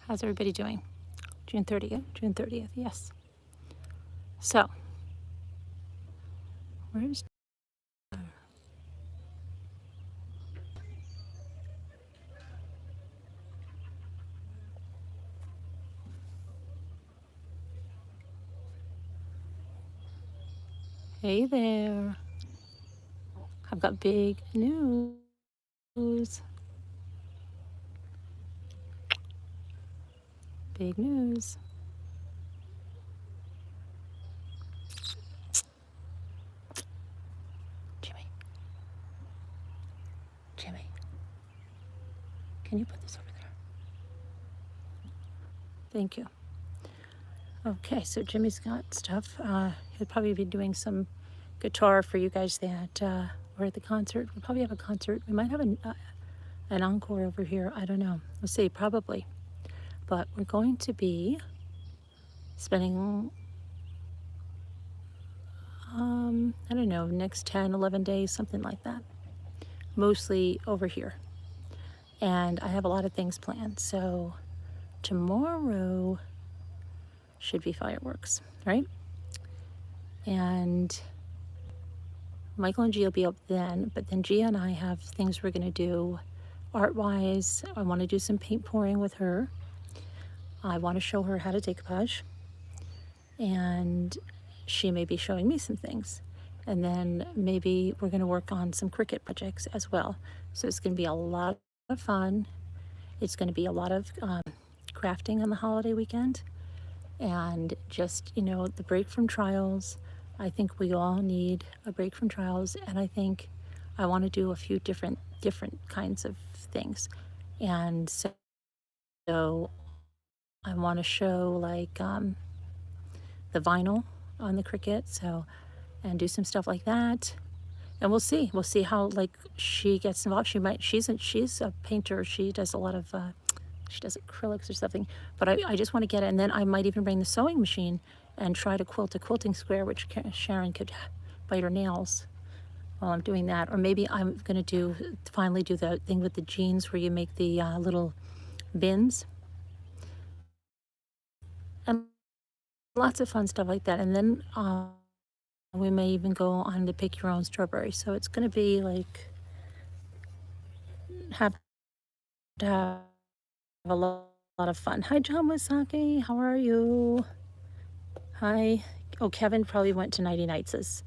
How's everybody doing? June 30th? June 30th, yes. So, where's... Hey there. I've got big news. Big news. Jimmy. Jimmy. Can you put this over there? Thank you. Okay, so Jimmy's got stuff. He'll probably be doing some guitar for you guys that were at the concert. We'll probably have a concert. We might have an encore over here. I don't know. We'll see, probably. But we're going to be spending, I don't know, next 10, 11 days, something like that. Mostly over here. And I have a lot of things planned. So tomorrow should be fireworks, right? And Michael and Gia will be up then, but then Gia and I have things we're gonna do art-wise. I wanna do some paint pouring with her. I wanna show her how to decoupage. And she may be showing me some things. And then maybe we're gonna work on some Cricut projects as well. So it's gonna be a lot of fun. It's gonna be a lot of crafting on the holiday weekend. And just, you know, the break from trials. I think we all need a break from trials, and I think I want to do a few different kinds of things. And so I want to show like the vinyl on the Cricut, so, and do some stuff like that. And we'll see how like she gets involved. She's a painter. She does a lot of she does acrylics or something, but I just want to get it. And then I might even bring the sewing machine and try to quilt a quilting square, which Sharon could bite her nails while I'm doing that. Or maybe I'm going to finally do the thing with the jeans where you make the little bins. And lots of fun stuff like that. And then we may even go on to pick your own strawberry. So it's going to be like, have to have a lot of fun. Hi, John Wasaki. How are you? Hi. Oh, Kevin probably went to Nighty Nights. He's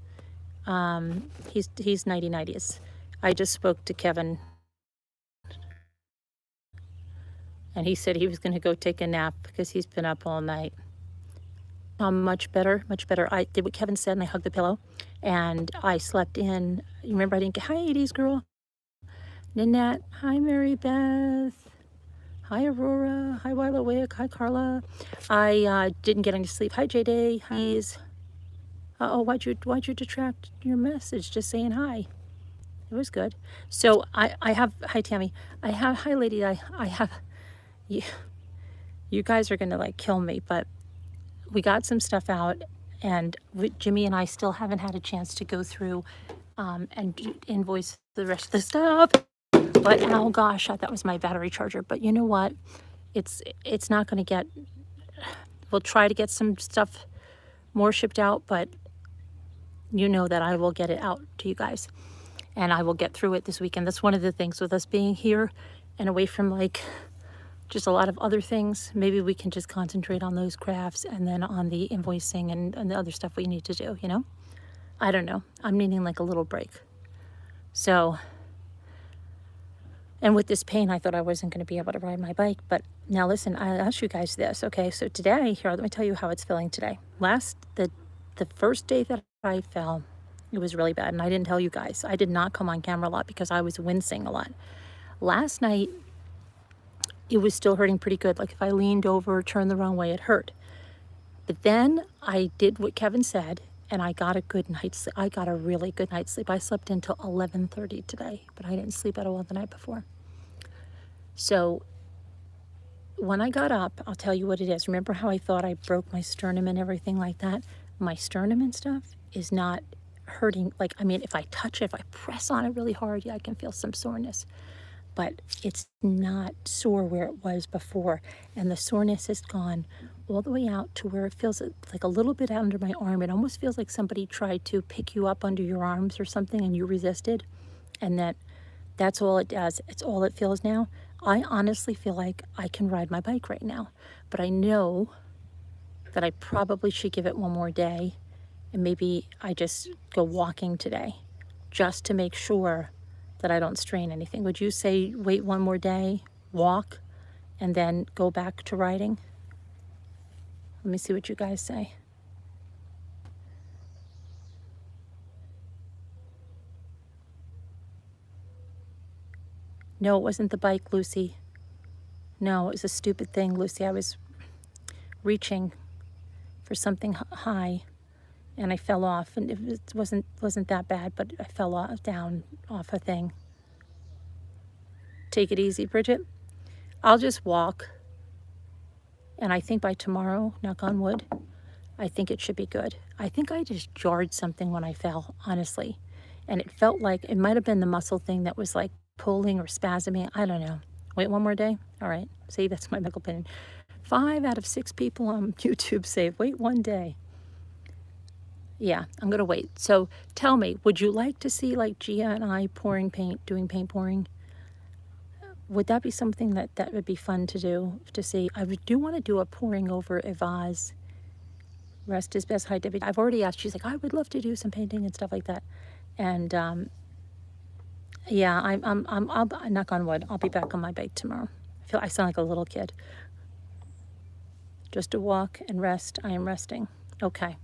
Nighty Nighties. I just spoke to Kevin, and he said he was going to go take a nap because he's been up all night. Much better. I did what Kevin said, and I hugged the pillow, and I slept in. You remember I didn't get, hi, 80s girl. Nanette. Hi, Mary Beth. Hi, Aurora. Hi, Willa Wick. Hi, Carla. I didn't get any sleep. Hi, J-Day. Hi's. Uh-oh, why'd you detract your message? Just saying hi. It was good. So I have, hi, Tammy. Hi, lady. I have, you guys are going to like kill me, but we got some stuff out, and Jimmy and I still haven't had a chance to go through and invoice the rest of the stuff. But oh gosh, that was my battery charger. But you know what? It's not going to get, we'll try to get some stuff more shipped out, but you know that I will get it out to you guys, and I will get through it this weekend. That's one of the things with us being here and away from like just a lot of other things. Maybe we can just concentrate on those crafts and then on the invoicing and the other stuff we need to do, you know? I don't know. I'm needing like a little break. So, and with this pain, I thought I wasn't going to be able to ride my bike. But now listen, I'll ask you guys this. Okay, so today, here, let me tell you how it's feeling today. The first day that I fell, it was really bad. And I didn't tell you guys. I did not come on camera a lot because I was wincing a lot. Last night, it was still hurting pretty good. Like if I leaned over, turned the wrong way, it hurt. But then I did what Kevin said, and I got a good night's sleep. I got a really good night's sleep. I slept until 11:30 today, but I didn't sleep at all the night before. So when I got up, I'll tell you what it is. Remember how I thought I broke my sternum and everything like that? My sternum and stuff is not hurting. Like, I mean, if I touch it, if I press on it really hard, yeah, I can feel some soreness. but it's not sore where it was before. And the soreness has gone all the way out to where it feels like a little bit under my arm. It almost feels like somebody tried to pick you up under your arms or something and you resisted. And that's all it does. It's all it feels now. I honestly feel like I can ride my bike right now, but I know that I probably should give it one more day, and maybe I just go walking today just to make sure that I don't strain anything. Would you say wait one more day, walk, and then go back to riding? Let me see what you guys say. No, it wasn't the bike, Lucy. No, it was a stupid thing, Lucy. I was reaching for something high, and I fell off, and it wasn't that bad, but I fell down off a thing. Take it easy, Bridget. I'll just walk, and I think by tomorrow, knock on wood, I think it should be good. I think I just jarred something when I fell, honestly, and it felt like it might have been the muscle thing that was like pulling or spasming. I don't know. Wait one more day? All right. See, that's my medical opinion. 5 out of 6 people on YouTube say wait one day. Yeah, I'm going to wait. So tell me, would you like to see like Gia and I pouring paint, doing paint pouring? Would that be something that would be fun to do, to see? I do want to do a pouring over a vase. Rest is best. Hi, Debbie. I've already asked. She's like, I would love to do some painting and stuff like that. And yeah, I'll knock on wood. I'll be back on my bike tomorrow. I sound like a little kid. Just to walk and rest. I am resting. Okay.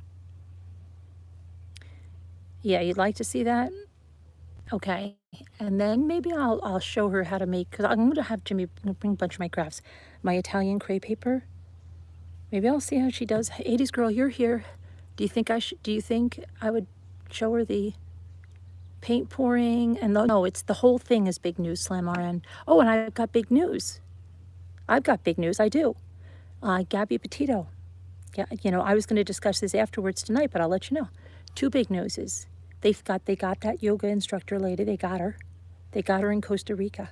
Yeah, you'd like to see that? Okay. And then maybe I'll show her how to make, because I'm going to have Jimmy bring a bunch of my crafts. My Italian crepe paper. Maybe I'll see how she does. 80s girl, you're here. Do you think I would show her the paint pouring? And no, it's the whole thing is big news, Slam RN. Oh, and I've got big news. I've got big news. I do. Gabby Petito. Yeah, I was going to discuss this afterwards tonight, but I'll let you know. 2 big newses. They got that yoga instructor lady. They got her. They got her in Costa Rica.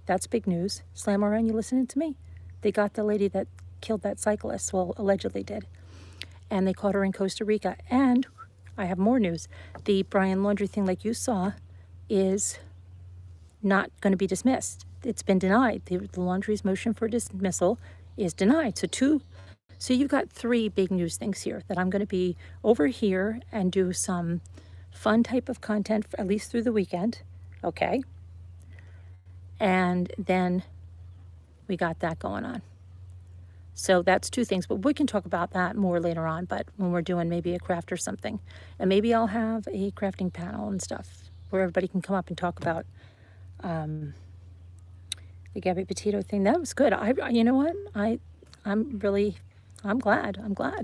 That's big news. Slam RN, you listening to me? They got the lady that killed that cyclist. Well, allegedly did. And they caught her in Costa Rica. And I have more news. The Brian Laundrie thing, like you saw, is not going to be dismissed. It's been denied. The Laundrie's motion for dismissal is denied. So you've got 3 big news things here that I'm going to be over here and do some fun type of content, at least through the weekend, okay? And then we got that going on. So that's 2 things, but we can talk about that more later on, but when we're doing maybe a craft or something. And maybe I'll have a crafting panel and stuff where everybody can come up and talk about the Gabby Petito thing. That was good. You know what? I'm glad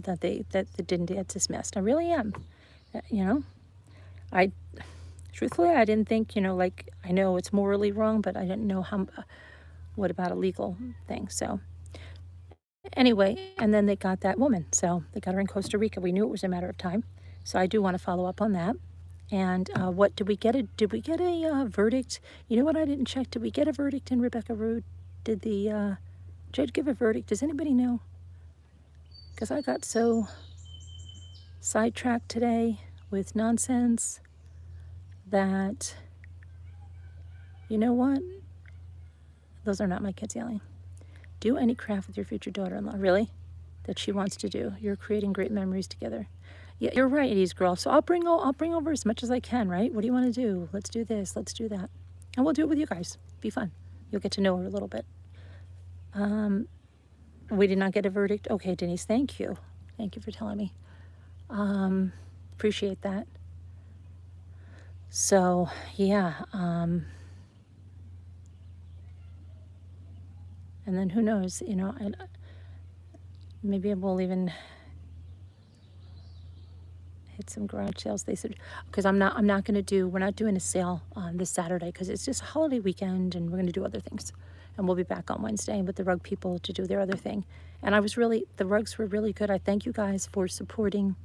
that that didn't get dismissed. I really am. Truthfully, I didn't think, like, I know it's morally wrong, but I didn't know what about a legal thing. So anyway, and then they got that woman. So they got her in Costa Rica. We knew it was a matter of time. So I do want to follow up on that. And what did we get? Did we get a verdict? You know what? I didn't check. Did we get a verdict in Rebecca Rude? Did the judge give a verdict? Does anybody know? Because I got so sidetracked today with nonsense that, you know what? Those are not my kids yelling. Do any craft with your future daughter-in-law. Really? That she wants to do. You're creating great memories together. Yeah, you're right, 80s girl. So I'll bring over as much as I can, right? What do you want to do? Let's do this. Let's do that. And we'll do it with you guys. Be fun. You'll get to know her a little bit. We did not get a verdict. Okay, Denise, thank you. Thank you for telling me. Appreciate that. So, yeah. And then who knows, maybe we'll even hit some garage sales. They said, because we're not doing a sale this Saturday because it's just a holiday weekend and we're going to do other things. And we'll be back on Wednesday with the rug people to do their other thing. And the rugs were really good. I thank you guys for supporting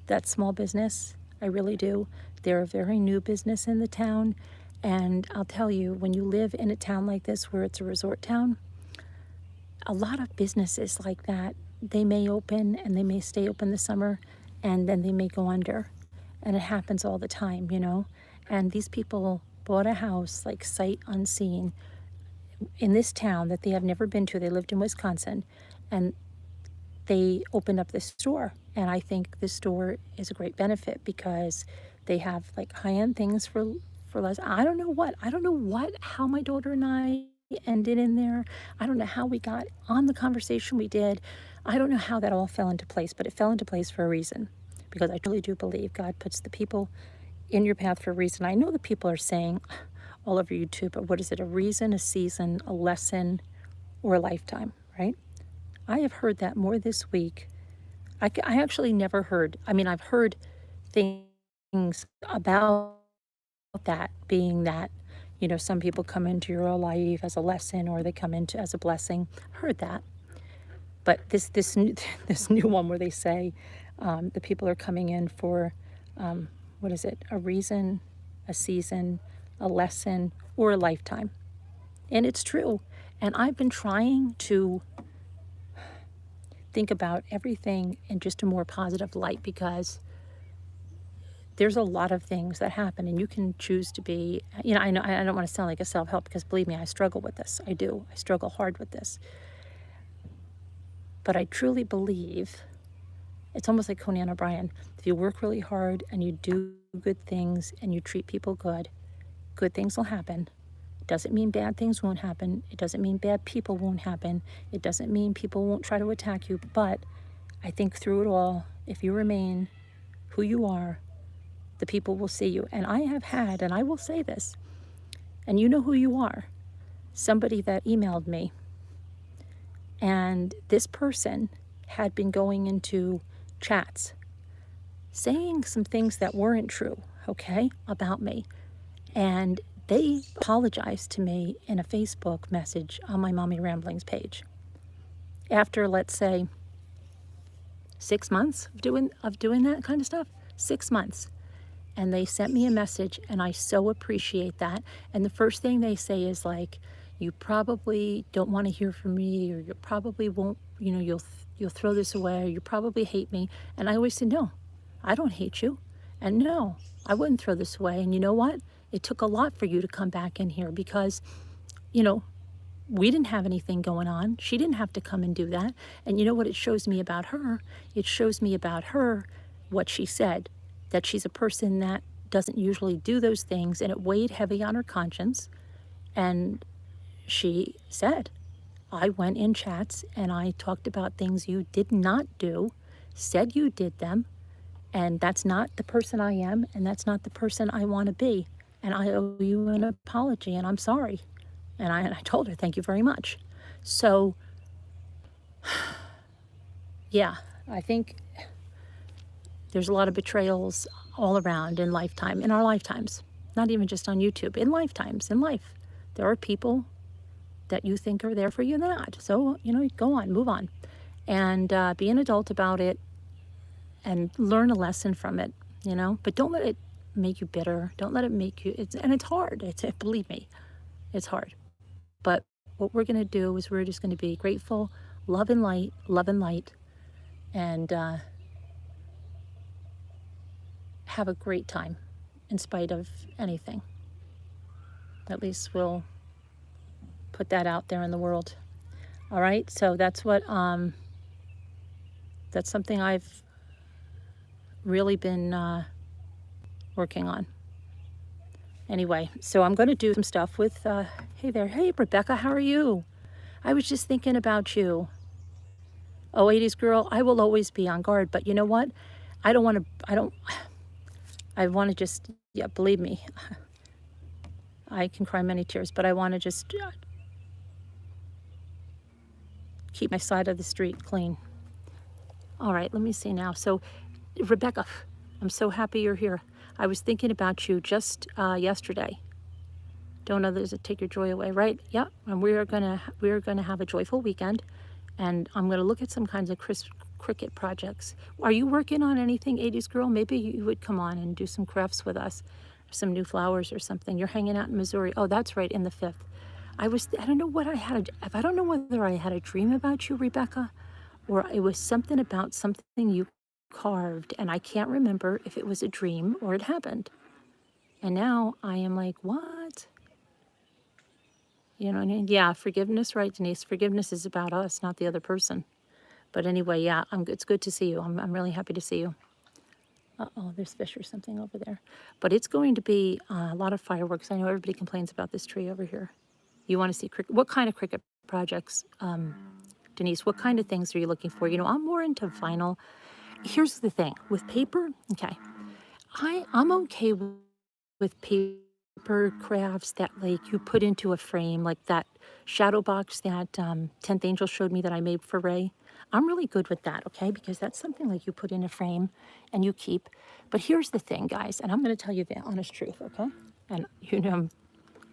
that small business. I really do. They're a very new business in the town. And I'll tell you, when you live in a town like this where it's a resort town, a lot of businesses like that, they may open and they may stay open this summer and then they may go under. And it happens all the time, you know? And these people bought a house like sight unseen in this town that they have never been to. They lived in Wisconsin and they opened up this store. And I think this store is a great benefit because they have like high-end things for less. I don't know what, how my daughter and I ended in there. I don't know how we got on the conversation we did. I don't know how that all fell into place, but it fell into place for a reason because I truly do believe God puts the people in your path for a reason. I know that people are saying all over YouTube, but what is it? A reason, a season, a lesson, or a lifetime, right? I have heard that more this week. I actually never heard, I mean, I've heard things about that being that, you know, some people come into your life as a lesson or they come into as a blessing. Heard that. But this new, this new one where they say the people are coming in for, what is it? A reason, a season, a lesson, or a lifetime. And it's true. And I've been trying to think about everything in just a more positive light because there's a lot of things that happen and you can choose to be, you know, I don't want to sound like a self-help because believe me, I struggle with this. I do. I struggle hard with this. But I truly believe it's almost like Conan O'Brien. If you work really hard and you do good things and you treat people good things will happen. It doesn't mean bad things won't happen. It doesn't mean bad people won't happen. It doesn't mean people won't try to attack you. But I think through it all, if you remain who you are, the people will see you. And I have had, and I will say this, and you know who you are, somebody that emailed me. And this person had been going into chats saying some things that weren't true, okay, about me. And they apologized to me in a Facebook message on my Mommy Ramblings page. After, let's say, 6 months of doing that kind of stuff, 6 months. And they sent me a message, and I so appreciate that. And the first thing they say is like, you probably don't want to hear from me, or you probably won't, you know, you'll throw this away, or you probably hate me. And I always say, no, I don't hate you. And no, I wouldn't throw this away. And you know what? It took a lot for you to come back in here because, you know, we didn't have anything going on. She didn't have to come and do that. And you know what it shows me about her? It shows me about her what she said, that she's a person that doesn't usually do those things, and it weighed heavy on her conscience. And she said, I went in chats and I talked about things you did not do, said you did them, and that's not the person I am, and that's not the person I want to be. And I owe you an apology, and I'm sorry. And I told her, thank you very much. So, yeah, I think there's a lot of betrayals all around in our lifetimes, not even just on YouTube, in lifetimes, in life. There are people that you think are there for you, and they're not. So, you know, go on, move on. And be an adult about it and learn a lesson from it, you know. But don't let it make you bitter. Don't let it make you, and it's hard. Believe me, it's hard. But what we're going to do is we're just going to be grateful, love and light, and have a great time in spite of anything. At least we'll put that out there in the world. All right, so that's what that's something I've really been working on. Anyway, so I'm going to do some stuff with, hey there, hey Rebecca, how are you? I was just thinking about you. Oh, 80s girl, I will always be on guard, but you know what? I want to just, yeah, believe me, I can cry many tears, but I want to just keep my side of the street clean. All right, let me see now. So, Rebecca, I'm so happy you're here. I was thinking about you just yesterday. Don't others take your joy away, right? Yeah, and we are gonna have a joyful weekend, and I'm gonna look at some kinds of cricket projects. Are you working on anything, 80s girl? Maybe you would come on and do some crafts with us. some new flowers or something. You're hanging out in Missouri. Oh, that's right, in the 5th. I don't know what I had. I don't know whether I had a dream about you, Rebecca, or it was something about something you carved, and I can't remember if it was a dream or it happened. And now I am like, what? You know what I mean? Yeah, forgiveness, right, Denise? Forgiveness is about us, not the other person. But anyway, yeah, it's good to see you. I'm really happy to see you. Uh-oh, there's fish or something over there. But it's going to be a lot of fireworks. I know everybody complains about this tree over here. You want to see cricket? What kind of cricket projects, Denise? What kind of things are you looking for? You know, I'm more into vinyl. Here's the thing with paper. Okay, I'm okay with paper crafts that like you put into a frame, like that shadow box that 10th Angel showed me that I made for Ray. I'm really good with that, okay? Because that's something like you put in a frame and you keep. But here's the thing, guys, and I'm going to tell you the honest truth, okay? And you know,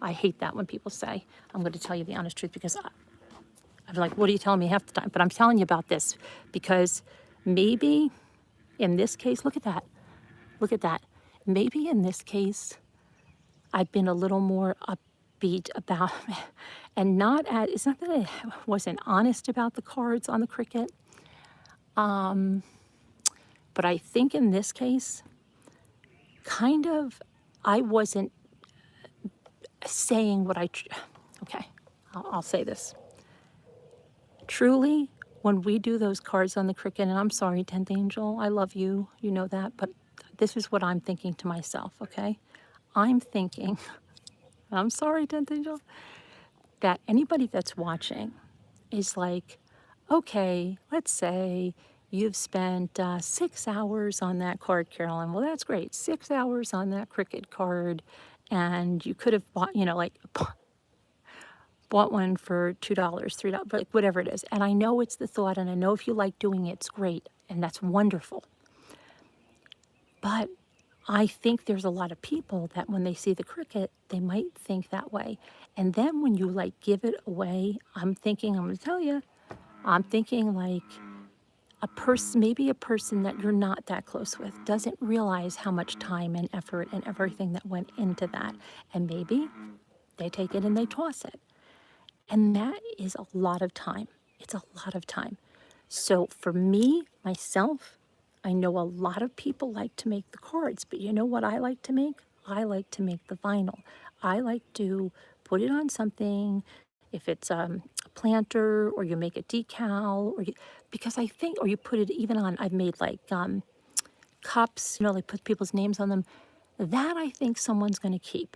I hate that when people say, I'm going to tell you the honest truth because I'm like, what are you telling me half the time? But I'm telling you about this because maybe in this case, look at that. Look at that. Maybe in this case, I've been a little more upbeat about, and it's not that I wasn't honest about the cards on the cricket, but I think in this case, kind of, I wasn't saying what okay, I'll say this. Truly, when we do those cards on the cricket, and I'm sorry, 10th Angel, I love you, you know that, but this is what I'm thinking to myself, okay? I'm thinking, I'm sorry, 10th Angel, that anybody that's watching is like, okay, let's say you've spent 6 hours on that card, Carolyn. Well, that's great. 6 hours on that cricket card, and you could have bought, you know, like bought one for $2, $3, like whatever it is. And I know it's the thought, and I know if you like doing it, it's great, and that's wonderful. But I think there's a lot of people that when they see the cricket, they might think that way. And then when you like give it away, I'm going to tell you, I'm thinking like maybe a person that you're not that close with doesn't realize how much time and effort and everything that went into that. And maybe they take it and they toss it. And that is a lot of time. It's a lot of time. So for me, myself, I know a lot of people like to make the cards, but you know what I like to make? I like to make the vinyl. I like to put it on something, if it's a planter or you make a decal, because I think, or you put it even on, I've made like cups, you know, like put people's names on them. That I think someone's going to keep.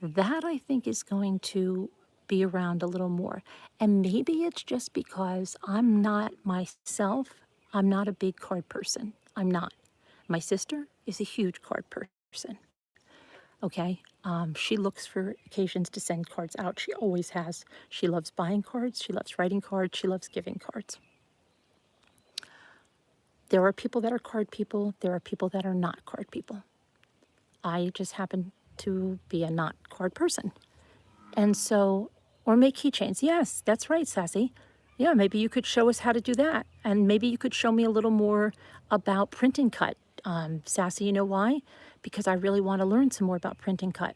That I think is going to be around a little more. And maybe it's just because I'm not myself, I'm not a big card person. I'm not. My sister is a huge card person. Okay. She looks for occasions to send cards out. She always has. She loves buying cards. She loves writing cards. She loves giving cards. There are people that are card people. There are people that are not card people. I just happen to be a not card person. And so, or make keychains. Yes, that's right, Sassy. Yeah, maybe you could show us how to do that. And maybe you could show me a little more about print and cut. Sassy, you know why? Because I really want to learn some more about print and cut.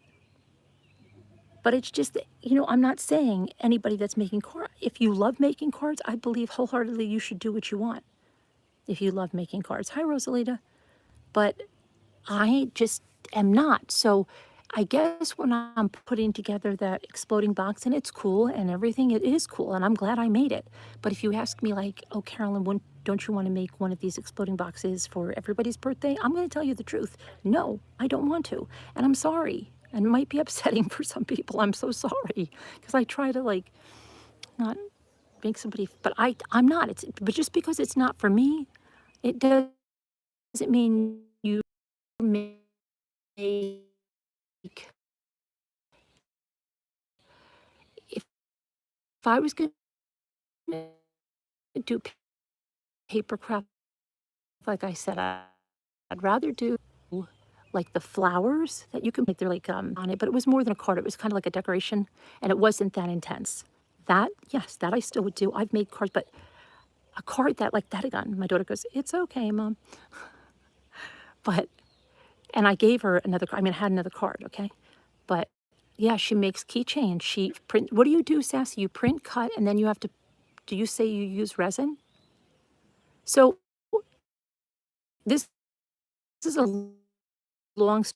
But it's just, you know, I'm not saying anybody that's making cards. If you love making cards, I believe wholeheartedly you should do what you want. If you love making cards. Hi, Rosalita. But I just am not. So I guess when I'm putting together that exploding box, and it's cool and everything, it is cool, and I'm glad I made it. But if you ask me like, oh, Carolyn, don't you want to make one of these exploding boxes for everybody's birthday? I'm going to tell you the truth. No, I don't want to. And I'm sorry. And it might be upsetting for some people. I'm so sorry. Because I try to like not make somebody, but I'm not. But just because it's not for me, it doesn't mean you make, if I was going to do paper craft, like I said, I'd rather do like the flowers that you can make. They're like on it, but it was more than a card. It was kind of like a decoration, and it wasn't that intense. That, yes, that I still would do. I've made cards, but a card that like that again. My daughter goes, "It's okay, Mom," but And I gave her another, I mean, I had another card, okay? But yeah, she makes keychains. She print, what do you do, Sassy? You print, cut, and then you have to, do you say you use resin? So this is a long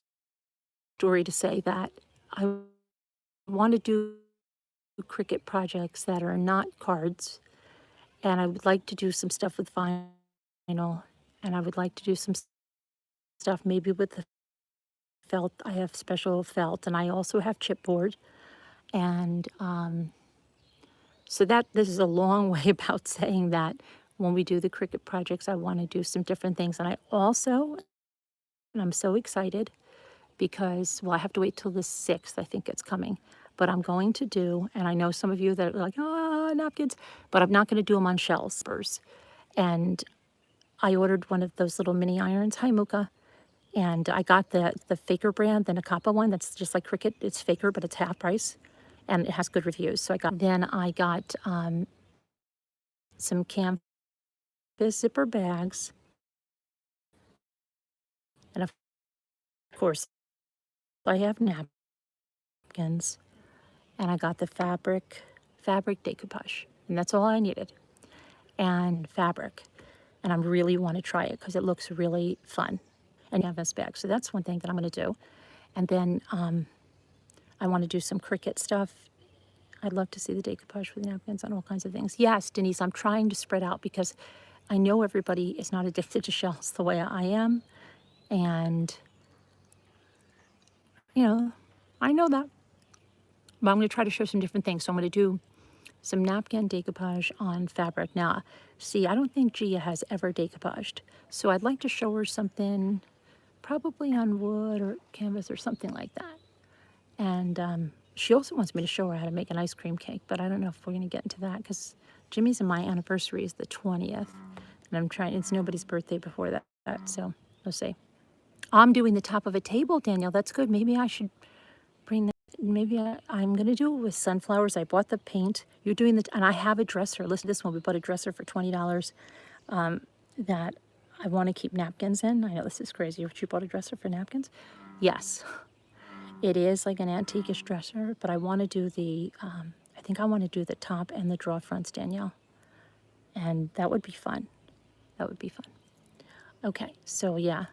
story to say that I want to do Cricut projects that are not cards, and I would like to do some stuff with vinyl, and I would like to do some stuff maybe with the felt. I have special felt, and I also have chipboard, and so that this is a long way about saying that when we do the Cricut projects, I want to do some different things, and I also, and I'm so excited because, well, I have to wait till the 6th, I think it's coming. But I'm going to do, and I know some of you that are like, napkins, but I'm not going to do them on shells. And I ordered one of those little mini irons. Hi, Muka. And I got the Faker brand, the Nakapa one that's just like Cricut. It's Faker, but it's half price. And it has good reviews. So I got some canvas zipper bags. And of course, I have napkins. And I got the fabric decoupage. And that's all I needed. And fabric. And I really want to try it because it looks really fun. And canvas bag. So that's one thing that I'm going to do. And then I want to do some Cricut stuff. I'd love to see the decoupage with napkins and all kinds of things. Yes, Denise, I'm trying to spread out because I know everybody is not addicted to shells the way I am. And, I know that. But I'm going to try to show some different things. So I'm going to do some napkin decoupage on fabric. Now, see, I don't think Gia has ever decoupaged. So I'd like to show her something probably on wood or canvas or something like that. And she also wants me to show her how to make an ice cream cake, but I don't know if we're going to get into that because Jimmy's and my anniversary is the 20th. And I'm trying, it's nobody's birthday before that, so we'll see. I'm doing the top of a table, Danielle. That's good. Maybe I should bring that. Maybe I'm going to do it with sunflowers. I bought the paint. You're doing the, and I have a dresser. Listen to this one. We bought a dresser for $20 that I want to keep napkins in. I know this is crazy. But you bought a dresser for napkins? Yes. It is like an antique-ish dresser, but I want to do the, I think I want to do the top and the drawer fronts, Danielle. And that would be fun. That would be fun. Okay, so yeah.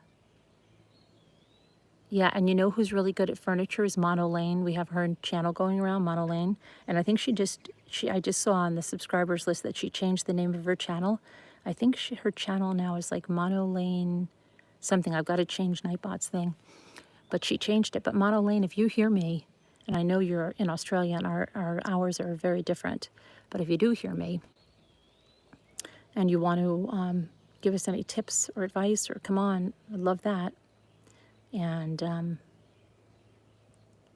Yeah, and you know who's really good at furniture is Mono Lane. We have her channel going around, Mono Lane. And I think I just saw on the subscribers list that she changed the name of her channel. I think her channel now is like Mono Lane something. I've got to change Nightbot's thing. But she changed it. But Mono Lane, if you hear me, and I know you're in Australia and our hours are very different, but if you do hear me and you want to give us any tips or advice or come on, I'd love that. And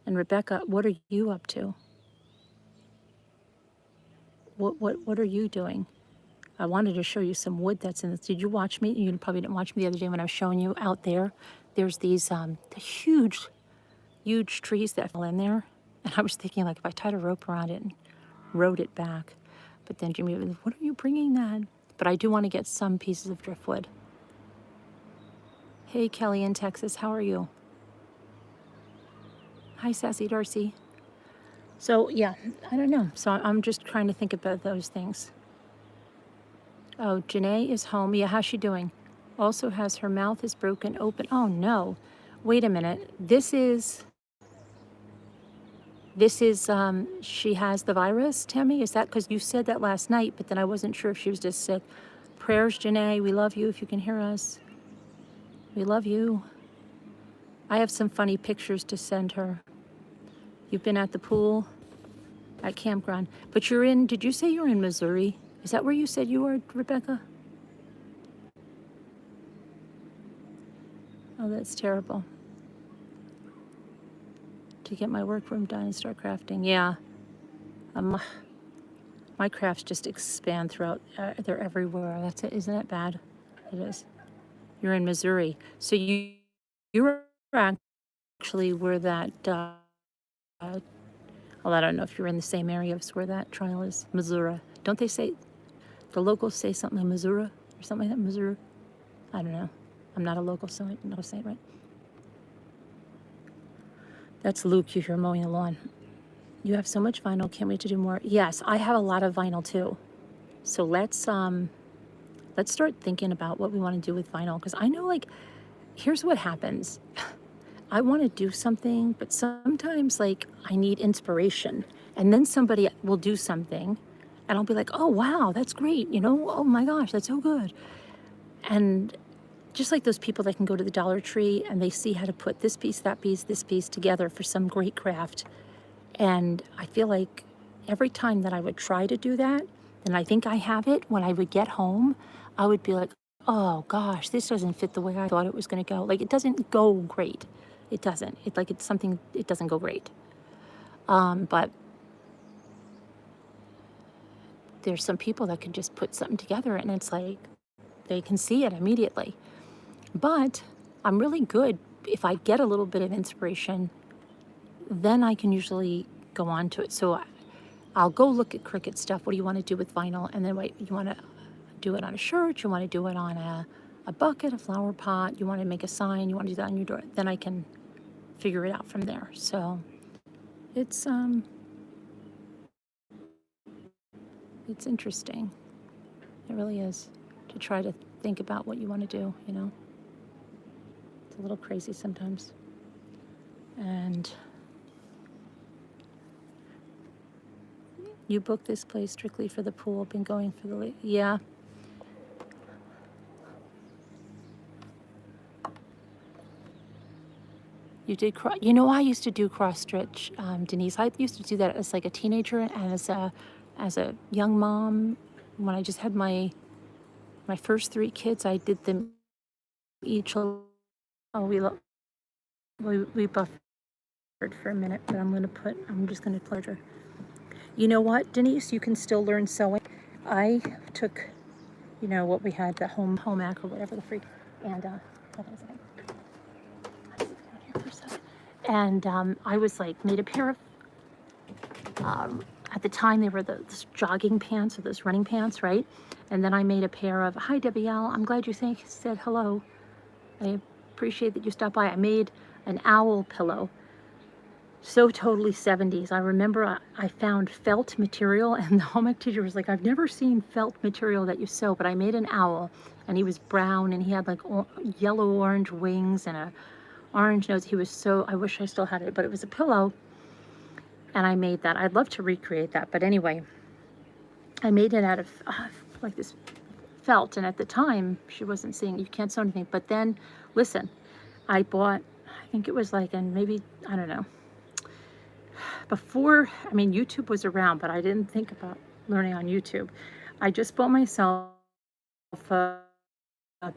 Rebecca, what are you up to? What are you doing? I wanted to show you some wood that's in this. Did you watch me? You probably didn't watch me the other day when I was showing you out there. There's these huge trees that fell in there. And I was thinking, like, if I tied a rope around it and rode it back. But then Jimmy was, what are you bringing that? But I do want to get some pieces of driftwood. Hey, Kelly in Texas, how are you? Hi, Sassy Darcy. So, yeah, I don't know. So I'm just trying to think about those things. Oh, Janae is home. Yeah, how's she doing? Also has her mouth is broken open. Oh, no. Wait a minute. This is, she has the virus, Tammy? Is that because you said that last night, but then I wasn't sure if she was just sick. Prayers, Janae. We love you if you can hear us. We love you. I have some funny pictures to send her. You've been at the pool, at campground. But you're in, did you say you're in Missouri? Is that where you said you were, Rebecca? Oh, that's terrible. To get my workroom done and start crafting. Yeah. My crafts just expand throughout. They're everywhere. That's it. Isn't that bad? It is. You're in Missouri. So you're actually where that, well, I don't know if you're in the same area as where that trial is. Missouri. Don't they say, the locals say something like Missouri or something like that? Missouri? I don't know. I'm not a local, so I don't know how to say it right. That's Luke, you hear mowing the lawn. You have so much vinyl, can't wait to do more. Yes, I have a lot of vinyl too. So let's start thinking about what we want to do with vinyl, because I know, like, here's what happens. I want to do something, but sometimes, like, I need inspiration, and then somebody will do something and I'll be like, oh wow, that's great, you know, oh my gosh, that's so good. And just like those people that can go to the Dollar Tree and they see how to put this piece, that piece, this piece together for some great craft. And I feel like every time that I would try to do that, and I think I have it, when I would get home, I would be like, oh gosh, this doesn't fit the way I thought it was going to go. Like, it doesn't go great. It doesn't. It's something, it doesn't go great. But there's some people that can just put something together and it's like they can see it immediately. But I'm really good. If I get a little bit of inspiration, then I can usually go on to it. So I'll go look at Cricut stuff. What do you want to do with vinyl? And then wait, you want to do it on a shirt? You want to do it on a bucket, a flower pot? You want to make a sign? You want to do that on your door? Then I can figure it out from there. So it's interesting. It really is, to try to think about what you want to do, you know? It's a little crazy sometimes. And you booked this place strictly for the pool, been going for the late, yeah. You did you know, I used to do cross stitch, Denise. I used to do that as like a teenager and as a young mom. When I just had my first 3 kids, I did them each. Oh, we buffered for a minute, but I'm just gonna pleasure. You know what, Denise? You can still learn sewing. I took, you know, what we had, the home ec or whatever the freak, and hold on a second. I'll sit down here for a second. And I was like, made a pair of, at the time they were those jogging pants or those running pants, right? And then I made a pair of, hi Debbie L, I'm glad you said hello. I appreciate that you stopped by. I made an owl pillow. So totally 70s. I remember I found felt material and the home ec teacher was like, I've never seen felt material that you sew, but I made an owl and he was brown and he had like yellow-orange wings and a orange nose. He was so, I wish I still had it, but it was a pillow and I made that. I'd love to recreate that, but anyway, I made it out of like this felt, and at the time she wasn't seeing, you can't sew anything, but then listen, I bought, I think it was like, and maybe, I don't know, before, I mean, YouTube was around, but I didn't think about learning on YouTube. I just bought myself a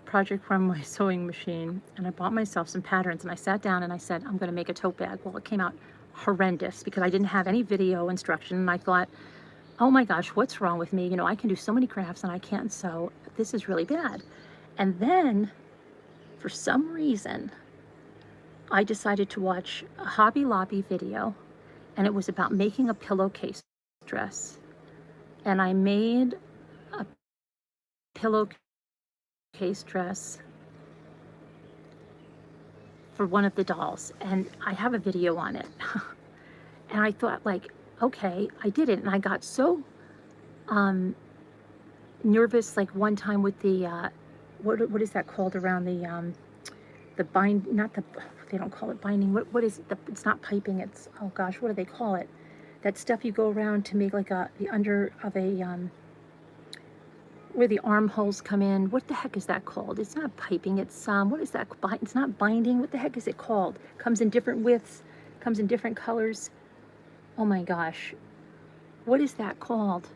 project runway sewing machine, and I bought myself some patterns, and I sat down and I said, I'm going to make a tote bag. Well, it came out horrendous because I didn't have any video instruction, and I thought, oh my gosh, what's wrong with me? You know, I can do so many crafts and I can't sew. This is really bad. And then, for some reason, I decided to watch a Hobby Lobby video, and it was about making a pillowcase dress. And I made a pillowcase dress for one of the dolls, and I have a video on it. And I thought, like, okay, I did it, and I got so nervous, like one time with the what is that called around the bind, not the, they don't call it binding, what is it, it's not piping, it's, oh gosh, what do they call it, that stuff you go around to make like the under of a where the armholes come in, what the heck is that called? It's not piping, it's what is that, it's not binding, what the heck is it called? Comes in different widths, comes in different colors. Oh my gosh, what is that called?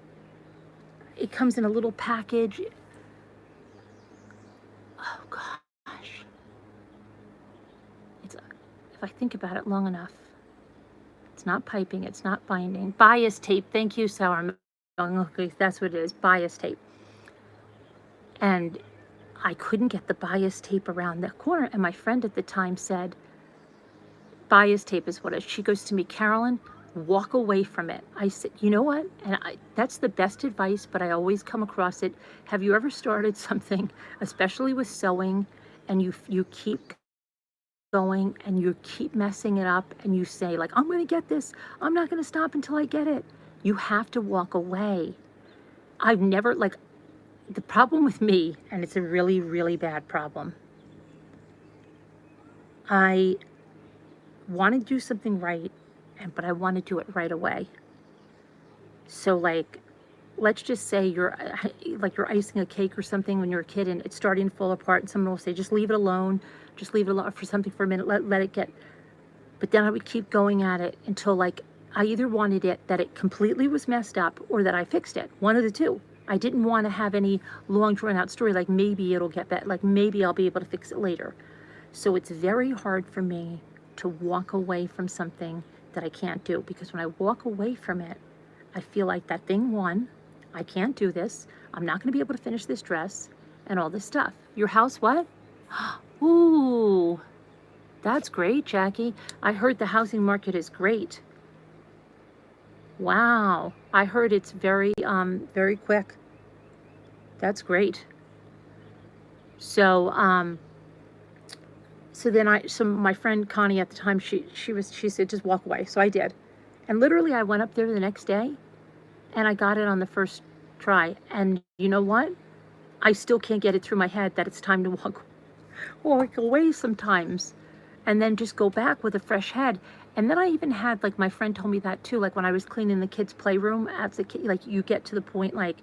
It comes in a little package. Oh gosh, it's, if I think about it long enough, it's not piping, it's not binding. Bias tape, thank you, Sour. Okay, that's what it is, bias tape. And I couldn't get the bias tape around the corner, and my friend at the time said, bias tape is what it is. She goes to me, Carolyn, walk away from it. I said, you know what? And that's the best advice, but I always come across it. Have you ever started something, especially with sewing, and you keep going and you keep messing it up and you say like, I'm going to get this. I'm not going to stop until I get it. You have to walk away. I've never, like, the problem with me, and it's a really, really bad problem, I want to do something right, but I want to do it right away. So like, let's just say you're icing a cake or something when you're a kid and it's starting to fall apart and someone will say, just leave it alone. Just leave it alone for something for a minute. Let it get, but then I would keep going at it until like, I either wanted it that it completely was messed up or that I fixed it. One of the two. I didn't want to have any long drawn out story like maybe it'll get better, like maybe I'll be able to fix it later. So it's very hard for me to walk away from something that I can't do, because when I walk away from it, I feel like that thing won. I can't do this. I'm not going to be able to finish this dress and all this stuff. Your house what? Ooh, that's great, Jackie. I heard the housing market is great. Wow. I heard it's very, very quick. That's great. So, so my friend Connie at the time, she said, just walk away. So I did. And literally I went up there the next day and I got it on the first try. And you know what? I still can't get it through my head that it's time to walk away sometimes, and then just go back with a fresh head. And then I even had, like, my friend told me that too, like when I was cleaning the kids' playroom as a kid, like you get to the point like,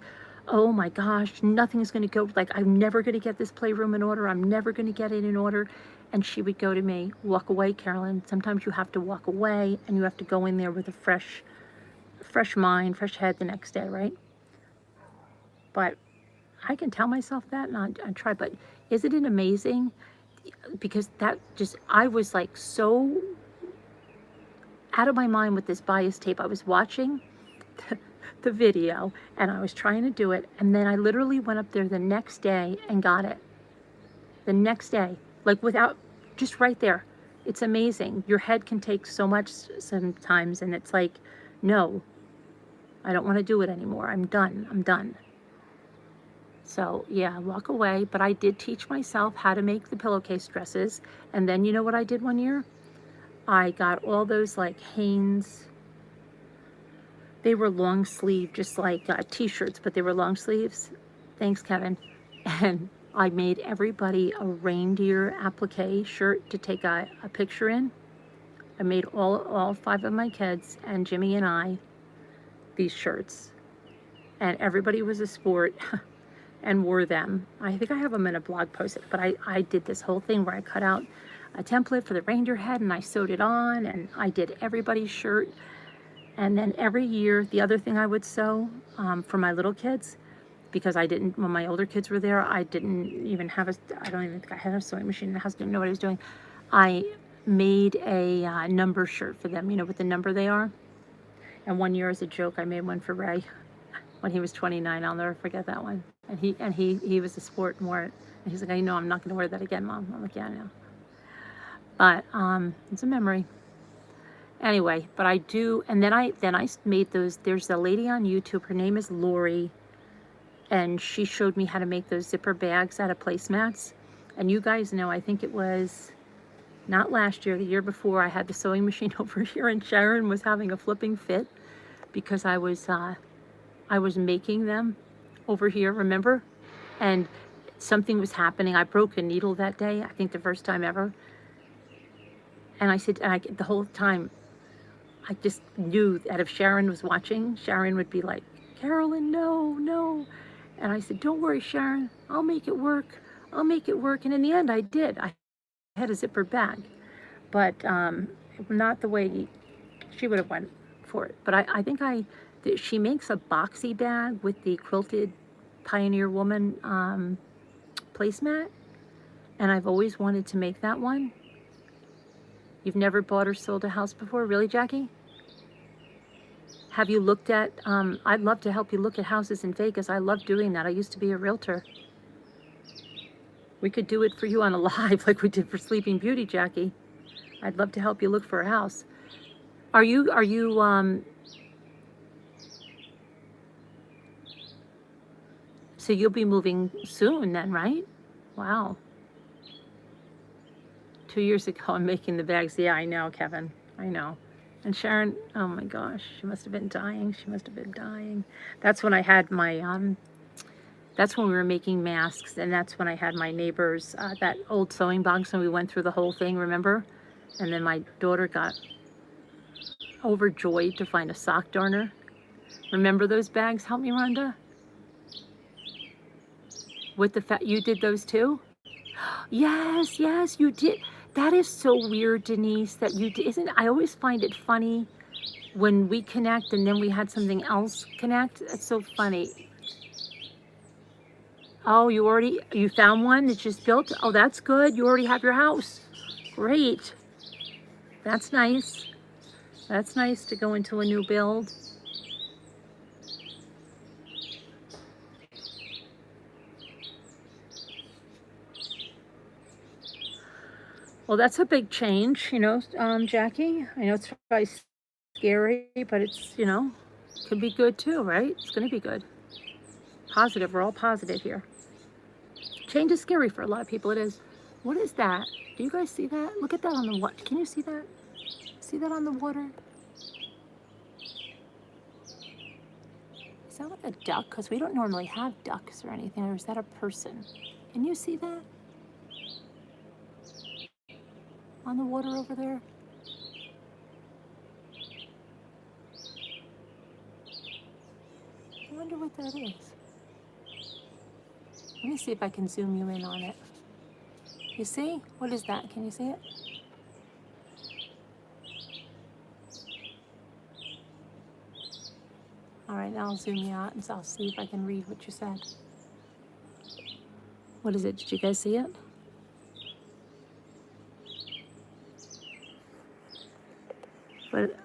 oh my gosh, nothing's going to go, like I'm never going to get this playroom in order. I'm never going to get it in order. And she would go to me, walk away, Carolyn. Sometimes you have to walk away and you have to go in there with a fresh mind, fresh head the next day, right? But I can tell myself that and I try, but isn't it amazing? Because that just, I was like so out of my mind with this bias tape. I was watching the video and I was trying to do it. And then I literally went up there the next day and got it. The next day, like without, just right there. It's amazing. Your head can take so much sometimes. And it's like, no, I don't want to do it anymore. I'm done. I'm done. So yeah, walk away. But I did teach myself how to make the pillowcase dresses. And then you know what I did one year? I got all those like Hanes, they were long sleeve, just like t-shirts, but they were long sleeves. Thanks, Kevin. And I made everybody a reindeer applique shirt to take a picture in. I made all 5 of my kids and Jimmy and I these shirts. And everybody was a sport and wore them. I think I have them in a blog post, but I did this whole thing where I cut out a template for the reindeer head and I sewed it on and I did everybody's shirt. And then every year, the other thing I would sew for my little kids, because I didn't, when my older kids were there, I didn't even have I don't even think I had a sewing machine in the house, didn't know what I was doing. I made a number shirt for them, you know, with the number they are. And one year as a joke, I made one for Ray when he was 29. I'll never forget that one. And he was a sport and wore it. And he's like, I know, I'm not going to wear that again, Mom. I'm like, yeah, I know. But it's a memory. Anyway, but I do, and then I made those. There's a lady on YouTube, her name is Lori, and she showed me how to make those zipper bags out of placemats. And you guys know, I think it was not last year, the year before, I had the sewing machine over here and Sharon was having a flipping fit because I was making them over here, remember? And something was happening. I broke a needle that day, I think the first time ever. And I said, the whole time, I just knew that if Sharon was watching, Sharon would be like, Carolyn, no, no. And I said, don't worry, Sharon, I'll make it work. I'll make it work. And in the end, I did. I had a zipper bag, but not the way she would have went for it. But I think she makes a boxy bag with the quilted Pioneer Woman placemat. And I've always wanted to make that one. You've never bought or sold a house before? Really, Jackie? Have you looked at, I'd love to help you look at houses in Vegas. I love doing that. I used to be a realtor. We could do it for you on a live like we did for Sleeping Beauty, Jackie. I'd love to help you look for a house. Are you, so you'll be moving soon then, right? Wow. 2 years ago, I'm making the bags. Yeah, I know, Kevin. I know. And Sharon, oh my gosh, she must have been dying. She must have been dying. That's when I had my, that's when we were making masks. And that's when I had my neighbor's, that old sewing box. And we went through the whole thing, remember? And then my daughter got overjoyed to find a sock darner. Remember those bags? Help me, Rhonda. With the you did those too? Yes, yes, you did. That is so weird, Denise, that you did. Isn't, I always find it funny when we connect and then we had something else connect. It's so funny. Oh, you found one that just built? Oh, that's good. You already have your house. Great. That's nice. That's nice to go into a new build. Well, that's a big change, you know, Jackie. I know it's probably scary, but it's, you know, could be good too, right? It's going to be good. Positive. We're all positive here. Change is scary for a lot of people. It is. What is that? Do you guys see that? Look at that on the water. Can you see that? See that on the water? Is that like a duck? Because we don't normally have ducks or anything. Or is that a person? Can you see that? On the water over there? I wonder what that is. Let me see if I can zoom you in on it. You see? What is that? Can you see it? All right, now I'll zoom you out and I'll see if I can read what you said. What is it? Did you guys see it? But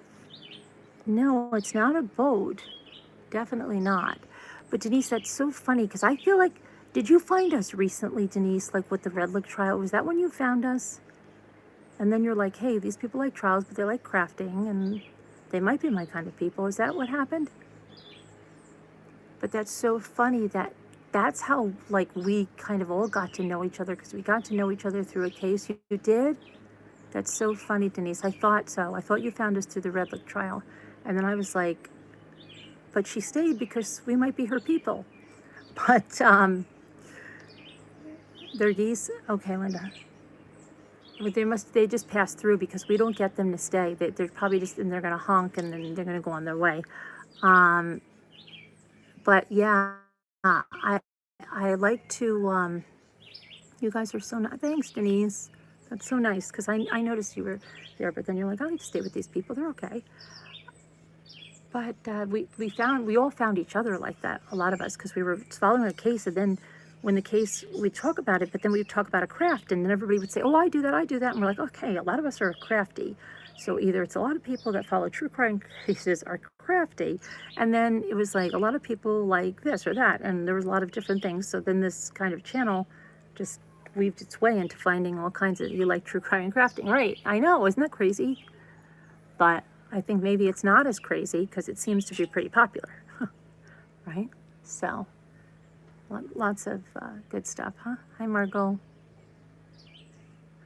no, it's not a boat. Definitely not. But Denise, that's so funny because I feel like, did you find us recently, Denise, like with the Red Lake trial? Was that when you found us? And then you're like, hey, these people like trials, but they like crafting and they might be my kind of people. Is that what happened? But that's so funny that that's how like we kind of all got to know each other because we got to know each other through a case. You did? That's so funny, Denise. I thought so. I thought you found us through the Red Lake trial. And then I was like, but she stayed because we might be her people. But they're geese. Okay, Linda. But they just pass through because we don't get them to stay. They're probably just, and they're going to honk and then they're going to go on their way. But yeah, I like to, you guys are so nice. Thanks, Denise. That's so nice because I noticed you were there, but then you're like, I like to stay with these people. They're okay. But we all found each other like that, a lot of us, because we were following a case, and then when the case, we'd talk about it, but then we'd talk about a craft, and then everybody would say, oh, I do that, and we're like, okay, a lot of us are crafty. So either it's a lot of people that follow true crime cases are crafty, and then it was like a lot of people like this or that, and there was a lot of different things. So then this kind of channel just weaved its way into finding all kinds of, you like true crime and crafting, right? I know, isn't that crazy? But I think maybe it's not as crazy because it seems to be pretty popular, right? So, lots of good stuff, huh? Hi, Margot.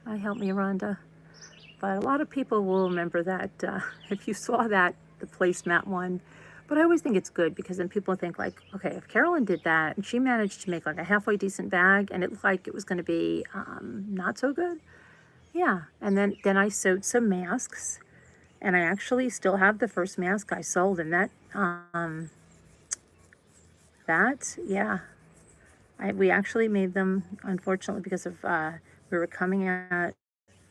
Hi, help me, Rhonda. But a lot of people will remember that if you saw that, the placemat one. But I always think it's good because then people think like, okay, if Carolyn did that and she managed to make like a halfway decent bag and it looked like it was going to be not so good, yeah. And then I sewed some masks. And I actually still have the first mask I sold, and yeah, we actually made them, unfortunately, because of, we were coming at,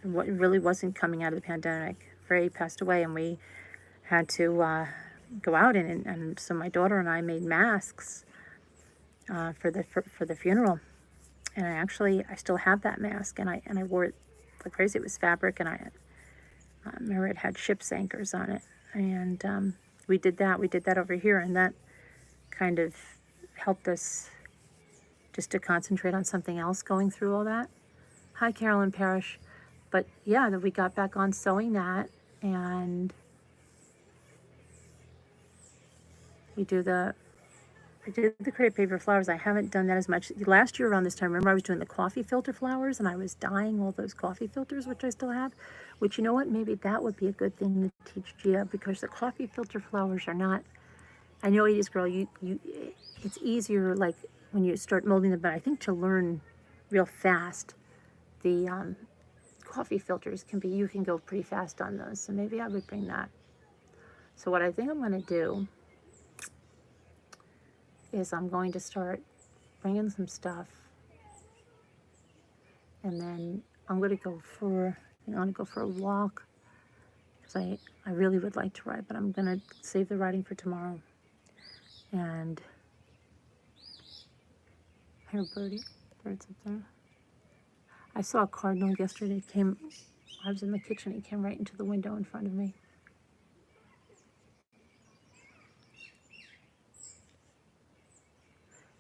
what really wasn't coming out of the pandemic. Ray passed away, and we had to go out, and so my daughter and I made masks for the funeral. And I still have that mask, and I wore it like crazy. It was fabric, and I remember it had ship's anchors on it, and we did that over here, and that kind of helped us just to concentrate on something else going through all that. Hi, Carolyn Parrish. But yeah, then we got back on sewing that, and we do the I did the crepe paper flowers. I haven't done that as much. Last year around this time, remember I was doing the coffee filter flowers and I was dyeing all those coffee filters, which I still have. Which, you know what, maybe that would be a good thing to teach Gia, because the coffee filter flowers are not, I know, 80s girl, it's easier like when you start molding them, but I think to learn real fast, the coffee filters can be, you can go pretty fast on those. So maybe I would bring that. So what I think I'm going to do is I'm going to start bringing some stuff, and then I'm going to go for, I'm going to go for a walk, because I really would like to ride, but I'm going to save the riding for tomorrow. And here, birdie, birds up there. I saw a cardinal yesterday. I was in the kitchen. He came right into the window in front of me.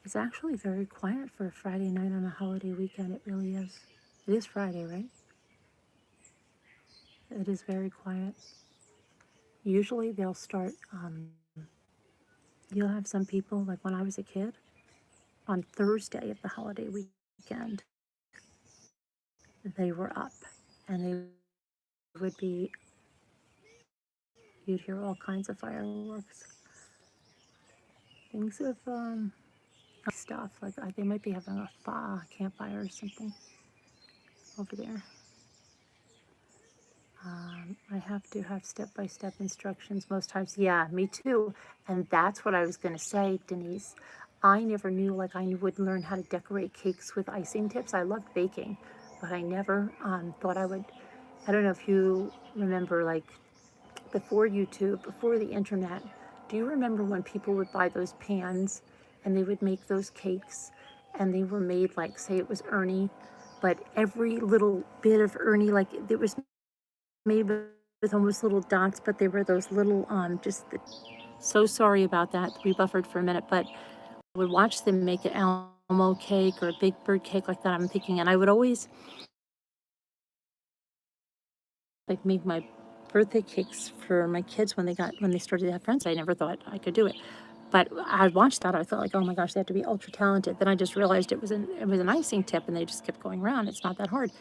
It's actually very quiet for a Friday night on a holiday weekend. It really is. It is Friday, right? It is very quiet. Usually they'll start, you'll have some people, like when I was a kid, on Thursday of the holiday weekend, they were up and they would be, you'd hear all kinds of fireworks. Things of stuff, like they might be having a campfire or something over there. I have to have step-by-step instructions most times. Yeah, me too. And that's what I was going to say, Denise. I never knew, like I would learn how to decorate cakes with icing tips. I loved baking, but I never thought I would. I don't know if you remember, like before YouTube, before the internet, do you remember when people would buy those pans and they would make those cakes, and they were made like, say it was Ernie, but every little bit of Ernie, like it was made with almost little dots, but they were those little, so sorry about that. We buffered for a minute, but I would watch them make an Elmo cake or a Big Bird cake like that, I'm thinking, and I would always like make my birthday cakes for my kids when they started to have friends. I never thought I could do it. But I watched that, I thought like, oh my gosh, they have to be ultra talented. Then I just realized it was an icing tip, and they just kept going around. It's not that hard.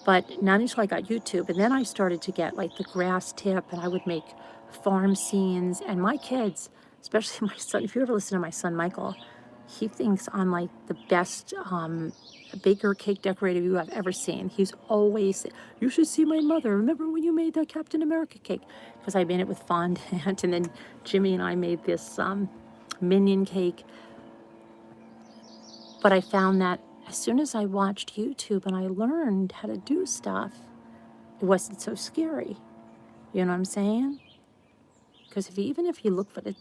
But not until I got YouTube, and then I started to get like the grass tip, and I would make farm scenes. And my kids, especially my son, if you ever listen to my son Michael, he thinks I'm like the best baker cake decorator you have ever seen. He's always, you should see my mother. Remember when you made that Captain America cake? Because I made it with fondant, and then Jimmy and I made this minion cake. But I found that as soon as I watched YouTube and I learned how to do stuff, it wasn't so scary. You know what I'm saying? Because even if you look for a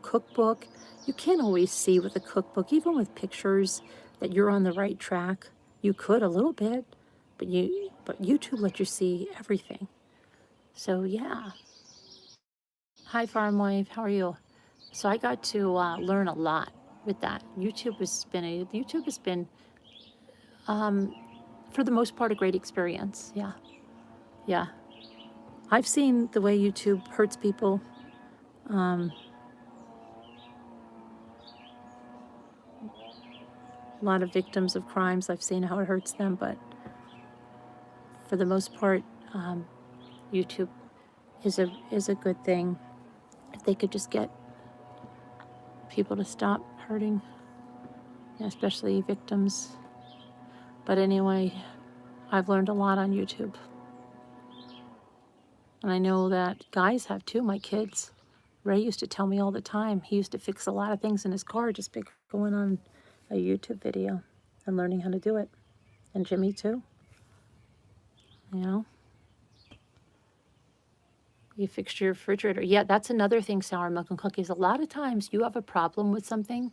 cookbook, you can't always see with a cookbook, even with pictures, that you're on the right track. You could a little bit, but YouTube lets you see everything. So yeah. Hi, Farm Wife. How are you? So I got to learn a lot with that. YouTube has been for the most part a great experience. Yeah. Yeah. I've seen the way YouTube hurts people. A lot of victims of crimes, I've seen how it hurts them, but for the most part, YouTube is a good thing. If they could just get people to stop hurting, especially victims. But anyway, I've learned a lot on YouTube. And I know that guys have too, my kids. Ray used to tell me all the time, he used to fix a lot of things in his car just by going on a YouTube video and learning how to do it. And Jimmy too. You know? You fixed your refrigerator. Yeah, that's another thing, sour milk and cookies. A lot of times you have a problem with something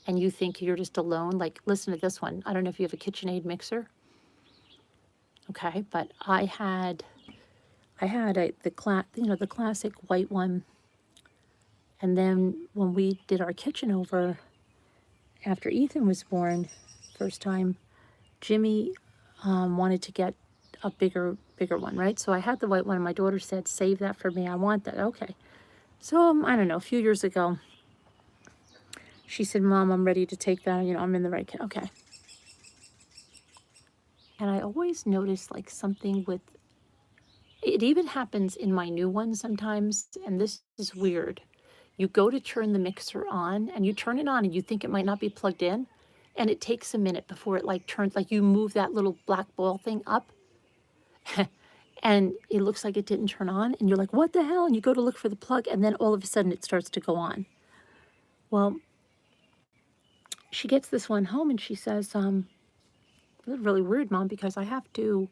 and you think you're just alone. Like, listen to this one. I don't know if you have a KitchenAid mixer. Okay, but I had the classic white one. And then when we did our kitchen over after Ethan was born, first time, Jimmy wanted to get a bigger one, right? So I had the white one, and my daughter said, save that for me. I want that. Okay. So, I don't know, a few years ago, She said, Mom, I'm ready to take that. You know, I'm in the right, okay. And I always notice like something with, it even happens in my new one sometimes, and this is weird. You go to turn the mixer on, and you turn it on, and you think it might not be plugged in, and it takes a minute before it like turns, like you move that little black ball thing up, and it looks like it didn't turn on, and you're like, what the hell? And you go to look for the plug, and then all of a sudden it starts to go on. Well, she gets this one home, and she says, "This is really weird, Mom, because I have to,"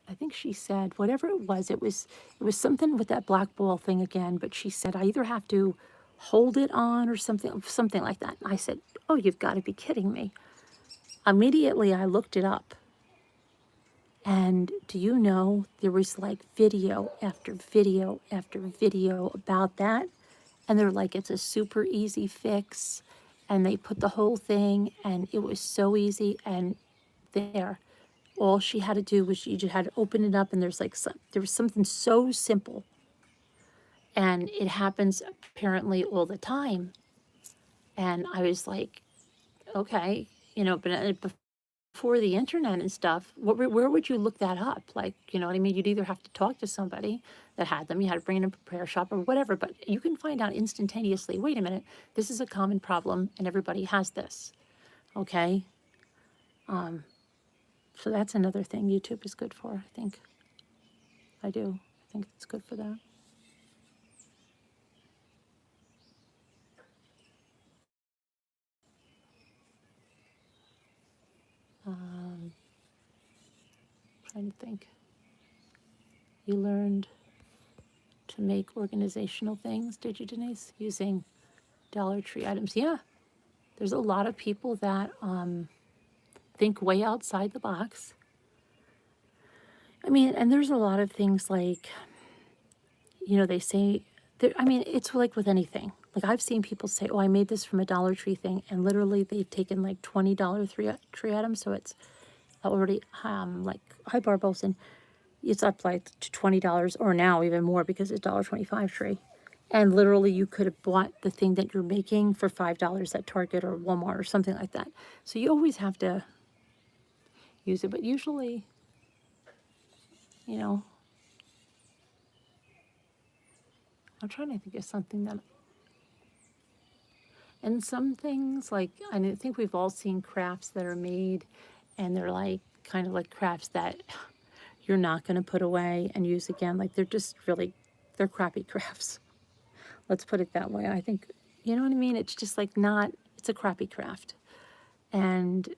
I think she said, whatever it was something with that black ball thing again, but she said, I either have to hold it on or something like that. I said, oh, you've got to be kidding me. Immediately, I looked it up. And do you know, there was like video after video after video about that. And they're like, it's a super easy fix. And they put the whole thing, and it was so easy. And there, all she had to do was she just had to open it up, and there's like there was something so simple, and it happens apparently all the time. And I was like, okay, you know, but before the internet and stuff, where would you look that up? Like, you know what I mean? You'd either have to talk to somebody that had them, you had to bring in a repair shop or whatever, but you can find out instantaneously, wait a minute, this is a common problem and everybody has this, okay? So that's another thing YouTube is good for, I think. I do. I think it's good for that. Trying to think. You learned to make organizational things, did you, Denise? Using Dollar Tree items. Yeah, there's a lot of people that think way outside the box. I mean, and there's a lot of things like, you know, they say, I mean, it's like with anything. Like I've seen people say, oh, I made this from a Dollar Tree thing, and literally they've taken like $20 tree items, so it's already like, hi Barbos, and it's up like to $20 or now even more because it's $1.25 tree. And literally you could have bought the thing that you're making for $5 at Target or Walmart or something like that. So you always have to use it, but usually, you know, I'm trying to think of something that, and some things like, I think we've all seen crafts that are made and they're like, kind of like crafts that you're not going to put away and use again. Like they're just really, they're crappy crafts. Let's put it that way. I think, you know what I mean? It's just like not, it's a crappy craft. And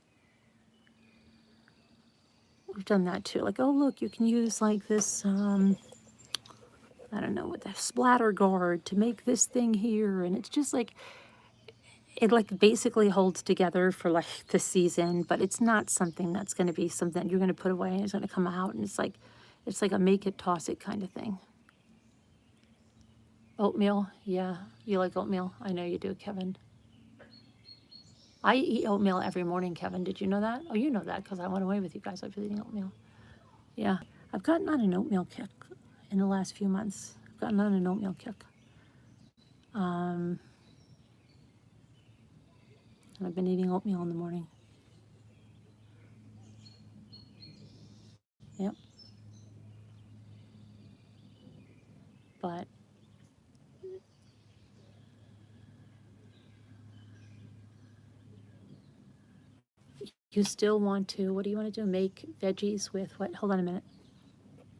we've done that too. Like, oh, look, you can use like this, I don't know, with the splatter guard to make this thing here. And it's just like, it like basically holds together for like the season, but it's not something that's going to be something you're going to put away and it's going to come out. And it's like a make it, toss it kind of thing. Oatmeal. Yeah. You like oatmeal? I know you do, Kevin. I eat oatmeal every morning, Kevin. Did you know that? Oh, you know that because I went away with you guys. I've been eating oatmeal. Yeah. I've gotten on an oatmeal kick in the last few months. I've gotten on an oatmeal kick. And I've been eating oatmeal in the morning. Yep. But you still want to, what do you want to do? Make veggies with what? Hold on a minute.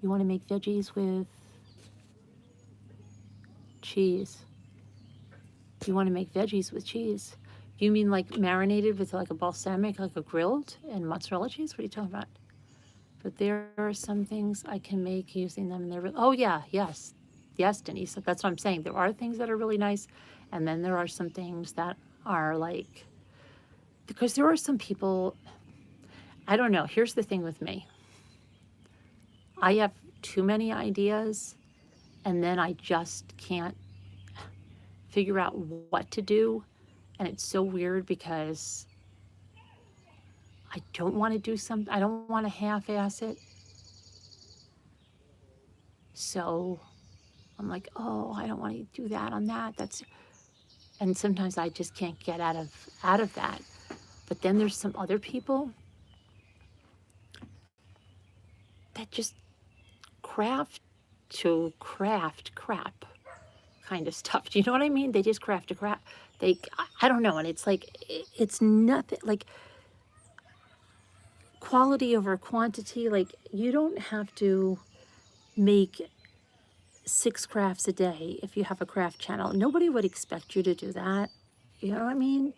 You want to make veggies with cheese. You want to make veggies with cheese. You mean like marinated with like a balsamic, like a grilled and mozzarella cheese? What are you talking about? But there are some things I can make using them. Oh yeah, yes. Yes, Denise, that's what I'm saying. There are things that are really nice, and then there are some things that are like, because there are some people, I don't know, here's the thing with me. I have too many ideas, and then I just can't figure out what to do, and it's so weird because I don't want to do something, I don't want to half-ass it. So I'm like, oh, I don't want to do that on that. And sometimes I just can't get out of that. But then there's some other people that just craft to craft crap kind of stuff. Do you know what I mean? They just craft to crap. I don't know. And it's like, it's nothing like quality over quantity. Like, you don't have to make 6 crafts a day if you have a craft channel. Nobody would expect you to do that. You know what I mean?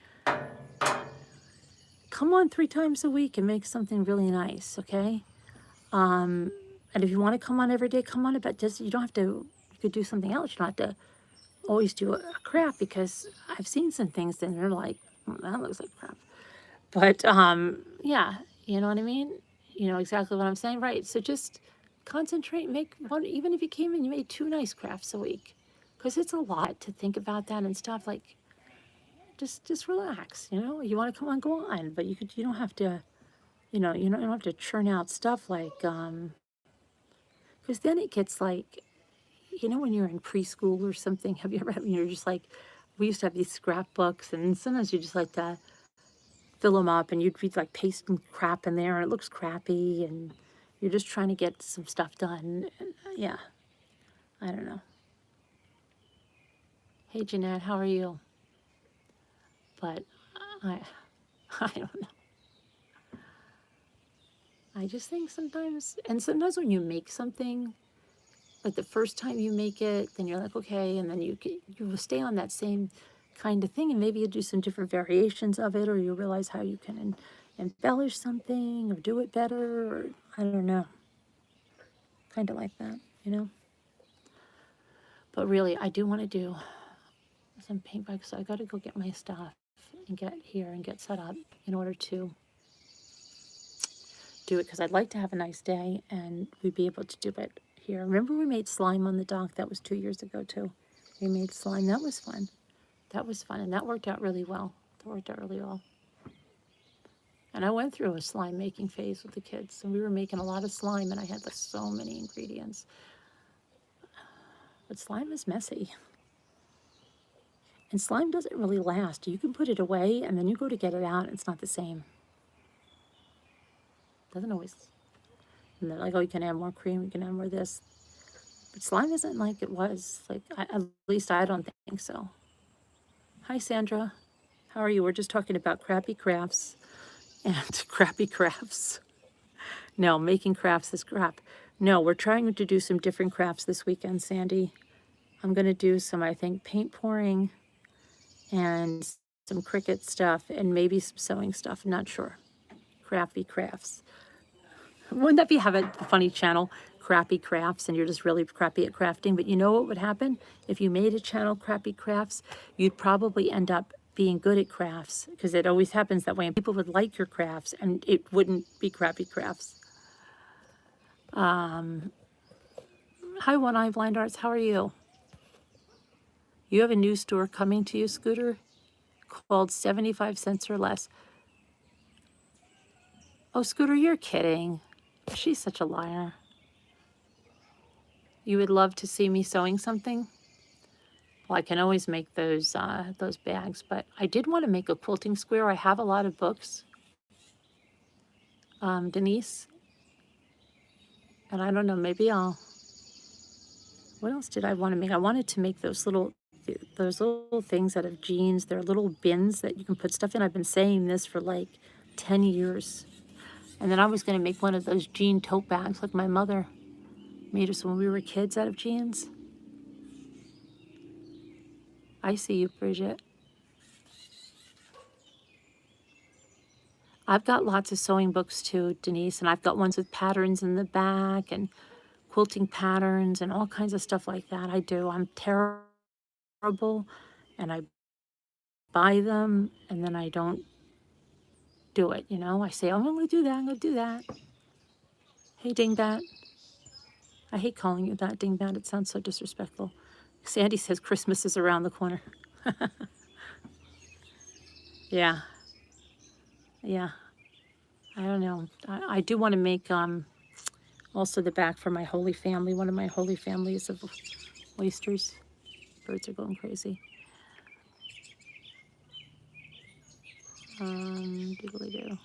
Come on 3 times a week and make something really nice, okay? And if you want to come on every day, come on. But just, you don't have to, you could do something else. You don't have to always do a craft, because I've seen some things and they're like, that looks like crap. But yeah, you know what I mean? You know exactly what I'm saying, right? So just concentrate, make one, even if you came in, you made 2 nice crafts a week, because it's a lot to think about that and stuff. Like, just relax, you know? You want to come on, go on, but you don't have to, you don't have to churn out stuff like, because then it gets like, when you're in preschool or something, have you ever, you're just like, we used to have these scrapbooks, and sometimes you just like to fill them up, and you'd be like pasting crap in there, and it looks crappy, and you're just trying to get some stuff done. And, yeah, I don't know. Hey, Jeanette, how are you? But I, I don't know. I just think sometimes, and sometimes when you make something, like the first time you make it, then you're like, okay, and then you will stay on that same kind of thing, and maybe you do some different variations of it, or you realize how you can embellish something or do it better, or I don't know, kind of like that, you know. But really, I do want to do some paint bugs, so I got to go get my stuff and get here and get set up in order to do it, because I'd like to have a nice day and we'd be able to do it here. Remember we made slime on the dock? That was 2 years ago too. We made slime. That was fun. That was fun, and that worked out really well. That worked out really well. And I went through a slime making phase with the kids, and we were making a lot of slime, and I had like so many ingredients. But slime is messy. And slime doesn't really last. You can put it away, and then you go to get it out, and it's not the same. Doesn't always. And they're like, oh, you can add more cream, you can add more this. But slime isn't like it was. Like, at least I don't think so. Hi, Sandra. How are you? We're just talking about crappy crafts and crappy crafts. No, making crafts is crap. No, we're trying to do some different crafts this weekend, Sandy. I'm going to do some, I think, paint pouring and some Cricut stuff and maybe some sewing stuff. I'm not sure. Crappy crafts. Wouldn't that be have a funny channel, Crappy Crafts, and you're just really crappy at crafting? But you know what would happen? If you made a channel, Crappy Crafts, you'd probably end up being good at crafts, because it always happens that way. And people would like your crafts, and it wouldn't be crappy crafts. Hi, One Eye Blind Arts. How are you? You have a new store coming to you, Scooter, called 75 cents or less. Oh, Scooter, you're kidding. She's such a liar. You would love to see me sewing something? Well, I can always make those bags, but I did want to make a quilting square. I have a lot of books, Denise, and I don't know, maybe I'll, what else did I want to make? I wanted to make those little things out of jeans. They're little bins that you can put stuff in. I've been saying this for like 10 years. And then I was going to make one of those jean tote bags like my mother made us when we were kids out of jeans. I see you, Bridget. I've got lots of sewing books too, Denise, and I've got ones with patterns in the back and quilting patterns and all kinds of stuff like that. I do. I'm terrible, and I buy them, and then I don't do it, you know? I say, oh, I'm going to do that, I'm going to do that. Hey, Dingbat. I hate calling you that, Dingbat. It sounds so disrespectful. Sandy says Christmas is around the corner. Yeah. Yeah. I don't know. I do want to make also the back for my Holy Family, one of my Holy Families of oysters. Birds are going crazy. Doodly-doo.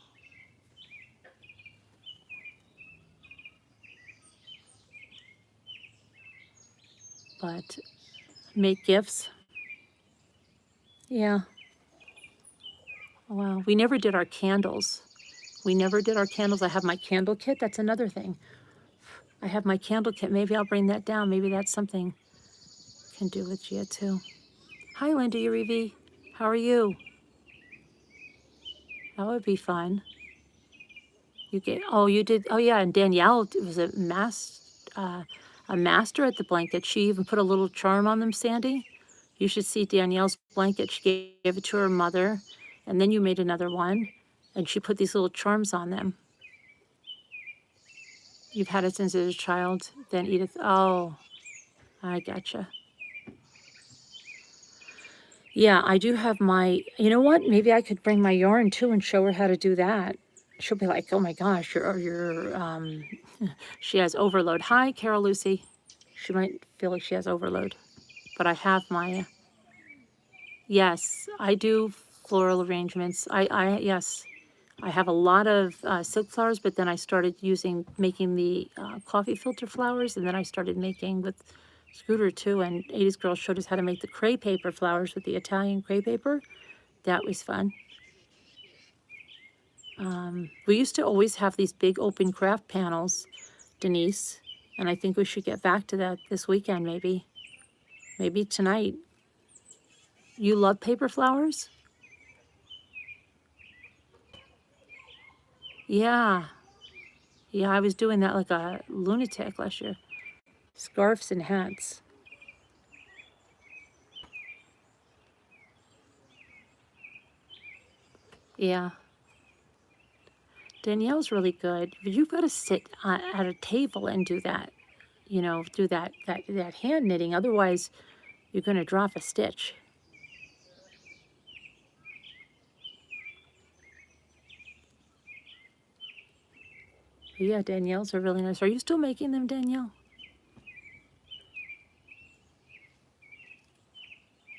But make gifts. Yeah. Wow. We never did our candles. We never did our candles. I have my candle kit. That's another thing. I have my candle kit. Maybe I'll bring that down. Maybe that's something I can do with Gia too. Hi, Linda Urivi. How are you? That would be fun. You get, oh, you did, oh yeah, and Danielle was a master at the blanket. She even put a little charm on them, Sandy. You should see Danielle's blanket. She gave it to her mother, and then you made another one, and she put these little charms on them. You've had it since as a child. Then Edith, oh, I gotcha. Yeah, I do have my, you know what? Maybe I could bring my yarn too and show her how to do that. She'll be like, oh my gosh, she has overload. Hi, Carol Lucy. She might feel like she has overload, but I have my, yes, I do floral arrangements. Yes, I have a lot of silk flowers, but then I started making the coffee filter flowers, and then I started making with Scooter too, and 80s Girl showed us how to make the cray paper flowers with the Italian cray paper. That was fun. We used to always have these big open craft panels, Denise, and I think we should get back to that this weekend, maybe. Maybe tonight. You love paper flowers? Yeah. Yeah, I was doing that like a lunatic last year. Scarves and hats. Yeah. Danielle's really good. But you've got to sit at a table and do that, do that hand knitting. Otherwise, you're going to drop a stitch. But yeah, Danielle's are really nice. Are you still making them, Danielle?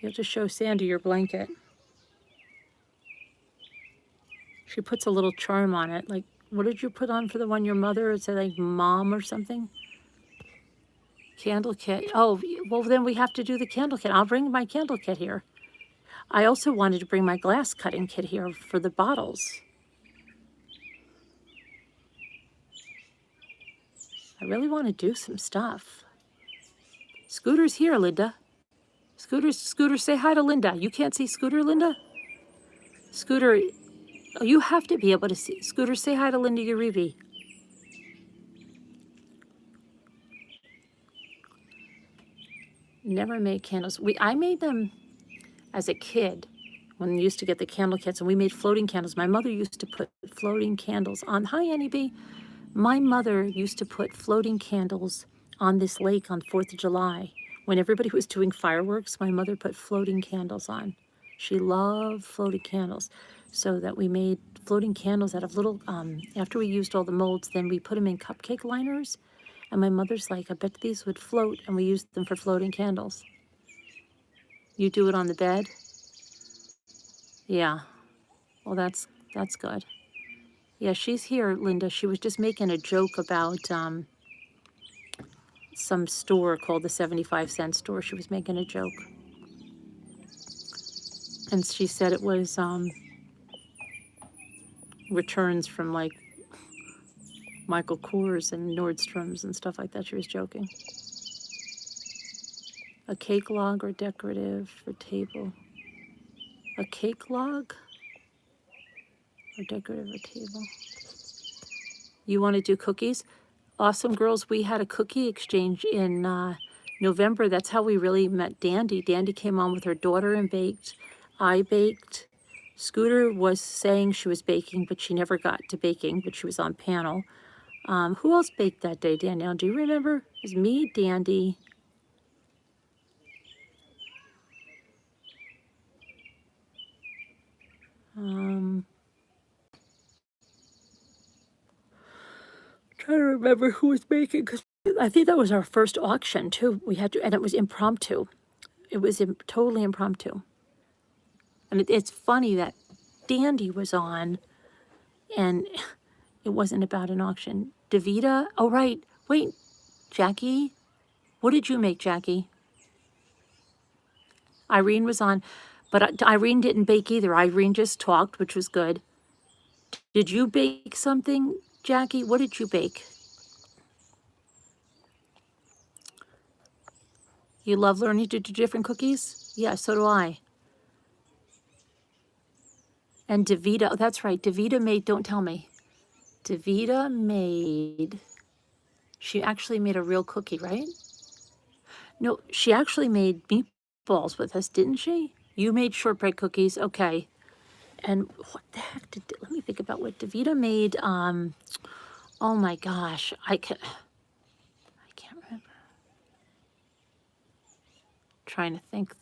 You have to show Sandy your blanket. She puts a little charm on it. Like, what did you put on for the one your mother? It said like mom or something? Candle kit. Oh, well, then we have to do the candle kit. I'll bring my candle kit here. I also wanted to bring my glass cutting kit here for the bottles. I really want to do some stuff. Scooter's here, Linda. Scooter, say hi to Linda. You can't see Scooter, Linda? Scooter, oh, you have to be able to see. Scooter, say hi to Linda Uribe. Never made candles. I made them as a kid when we used to get the candle kits, and we made floating candles. My mother used to put floating candles on. Hi, Annie B. My mother used to put floating candles on this lake on 4th of July. When everybody was doing fireworks, my mother put floating candles on. She loved floating candles. So that we made floating candles out of little, after we used all the molds, then we put them in cupcake liners. And my mother's like, I bet these would float, and we used them for floating candles. You do it on the bed? Yeah. Well, that's good. Yeah, she's here, Linda. She was just making a joke about some store called the 75-cent store. She was making a joke. And she said it was returns from like Michael Kors and Nordstrom's and stuff like that. She was joking. A cake log or decorative for table. A cake log or decorative or table. You want to do cookies? Awesome girls, we had a cookie exchange in November. That's how we really met Dandy. Dandy came on with her daughter and baked. I baked. Scooter was saying she was baking, but she never got to baking, but she was on panel. Who else baked that day, Danielle? Do you remember? It was me, Dandy. Trying to remember who was baking, because I think that was our first auction too. We had to, and it was impromptu. It was totally impromptu. And it's funny that Dandy was on, and it wasn't about an auction. Davita, oh right, wait, Jackie, what did you make, Jackie? Irene was on, but Irene didn't bake either. Irene just talked, which was good. Did you bake something, Jackie? What did you bake? You love learning to do different cookies? Yeah, so do I. And Davita, oh, that's right. Davita made, don't tell me. Davita made, she actually made a real cookie, right? No, she actually made meatballs with us, didn't she? You made shortbread cookies, okay. And what the heck did, let me think about what Davita made. Oh my gosh, I can't remember. Trying to think.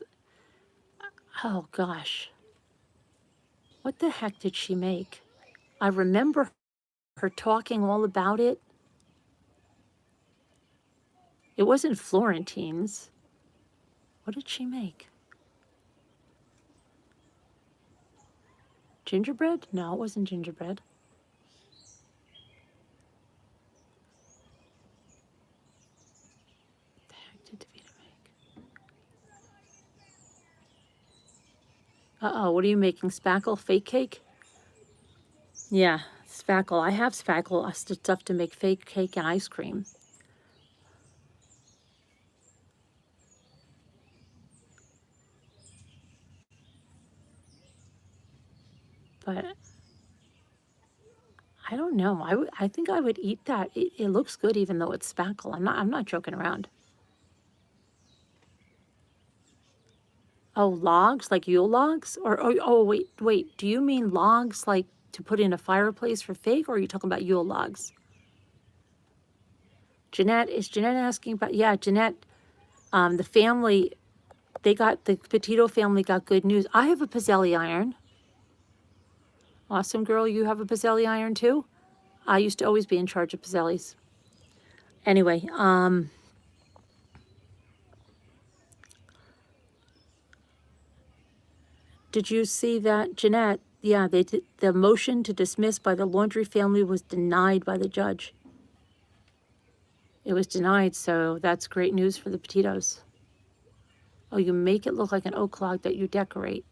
Oh gosh. What the heck did she make? I remember her talking all about it. It wasn't Florentines. What did she make? Gingerbread? No, it wasn't gingerbread. What the heck did Davita make? Uh-oh, what are you making? Spackle fake cake? Yeah, spackle. I have spackle stuff to make fake cake and ice cream. But I don't know. I think I would eat that. It looks good even though it's spackle. I'm not joking around. Oh, logs, like Yule logs? Or oh wait. Do you mean logs like to put in a fireplace for fake, or are you talking about Yule logs? Jeanette, is Jeanette asking about, yeah, Jeanette, the family, the Petito family got good news. I have a Pizzelli iron. Awesome girl, you have a Pizzelli iron too? I used to always be in charge of Pizzellis. Anyway, did you see that, Jeanette? Yeah, they did, the motion to dismiss by the Laundry family was denied by the judge. It was denied, so that's great news for the Petitos. Oh, you make it look like an oak log that you decorate.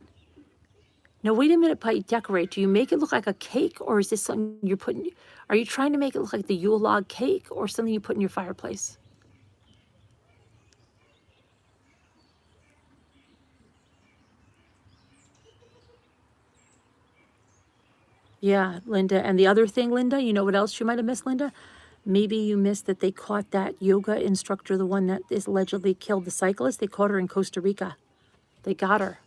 No, wait a minute, by decorate. Do you make it look like a cake, or is this something you're putting, are you trying to make it look like the Yule log cake, or something you put in your fireplace? Yeah, Linda. And the other thing, Linda, you know what else you might have missed, Linda? Maybe you missed that they caught that yoga instructor, the one that is allegedly killed the cyclist. They caught her in Costa Rica. They got her.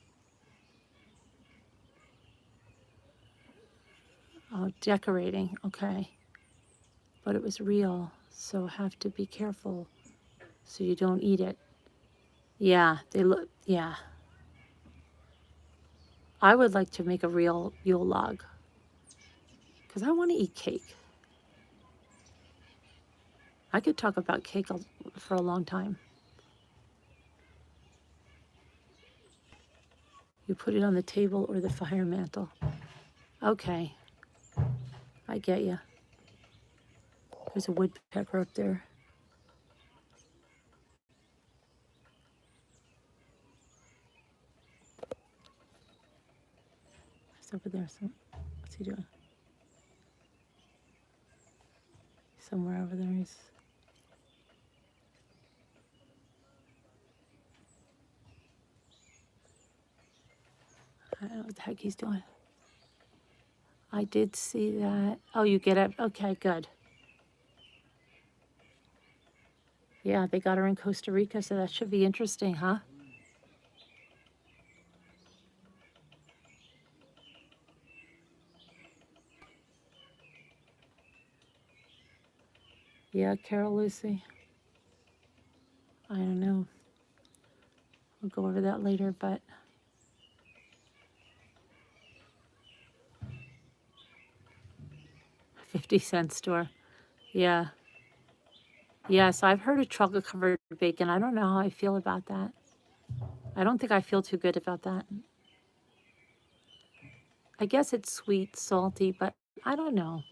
Oh, decorating. Okay. But it was real, so have to be careful so you don't eat it. Yeah, they look, yeah. I would like to make a real Yule log because I want to eat cake. I could talk about cake for a long time. You put it on the table or the fire mantle. Okay, I get you. There's a woodpecker up there. He's over there. So what's he doing? Somewhere over there. He's. I don't know what the heck he's doing. I did see that. Oh, you get it? Okay, good. Yeah, they got her in Costa Rica, so that should be interesting, huh? Yeah, Carol Lucy. I don't know. We'll go over that later, but 50-cent store. Yeah. Yes, I've heard of chocolate covered bacon. I don't know how I feel about that. I don't think I feel too good about that. I guess it's sweet, salty, but I don't know.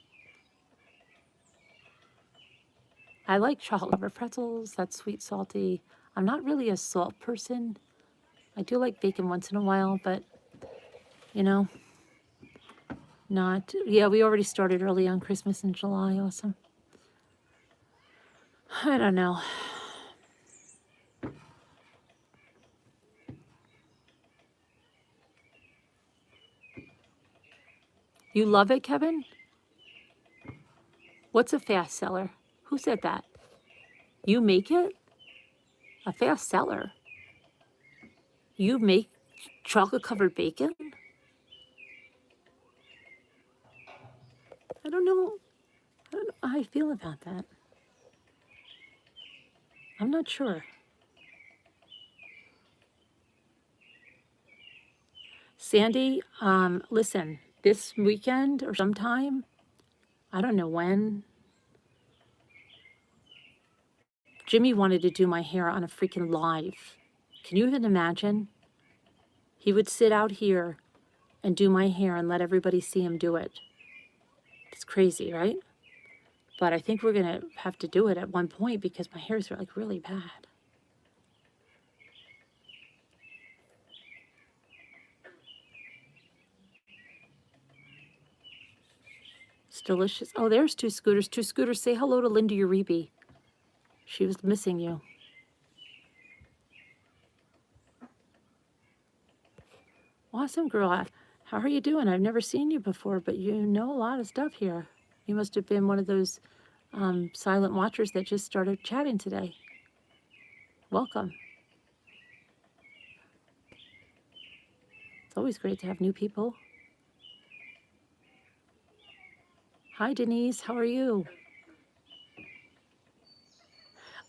I like chocolate covered pretzels. That's sweet, salty. I'm not really a salt person. I do like bacon once in a while, but you know, not. Yeah, we already started early on Christmas in July. Awesome. I don't know. You love it, Kevin? What's a fast seller? Who said that? You make it? A fast seller? You make chocolate covered bacon? I don't know. I don't know how I feel about that. I'm not sure. Sandy, listen, this weekend or sometime, I don't know when, Jimmy wanted to do my hair on a freaking live. Can you even imagine? He would sit out here and do my hair and let everybody see him do it. It's crazy, right? But I think we're going to have to do it at one point because my hairs are like really bad. It's delicious. Oh, there's Two Scooters. Two Scooters, say hello to Linda Uribe. She was missing you. Awesome, girl. How are you doing? I've never seen you before, but you know a lot of stuff here. You must have been one of those silent watchers that just started chatting today. Welcome. It's always great to have new people. Hi, Denise. How are you?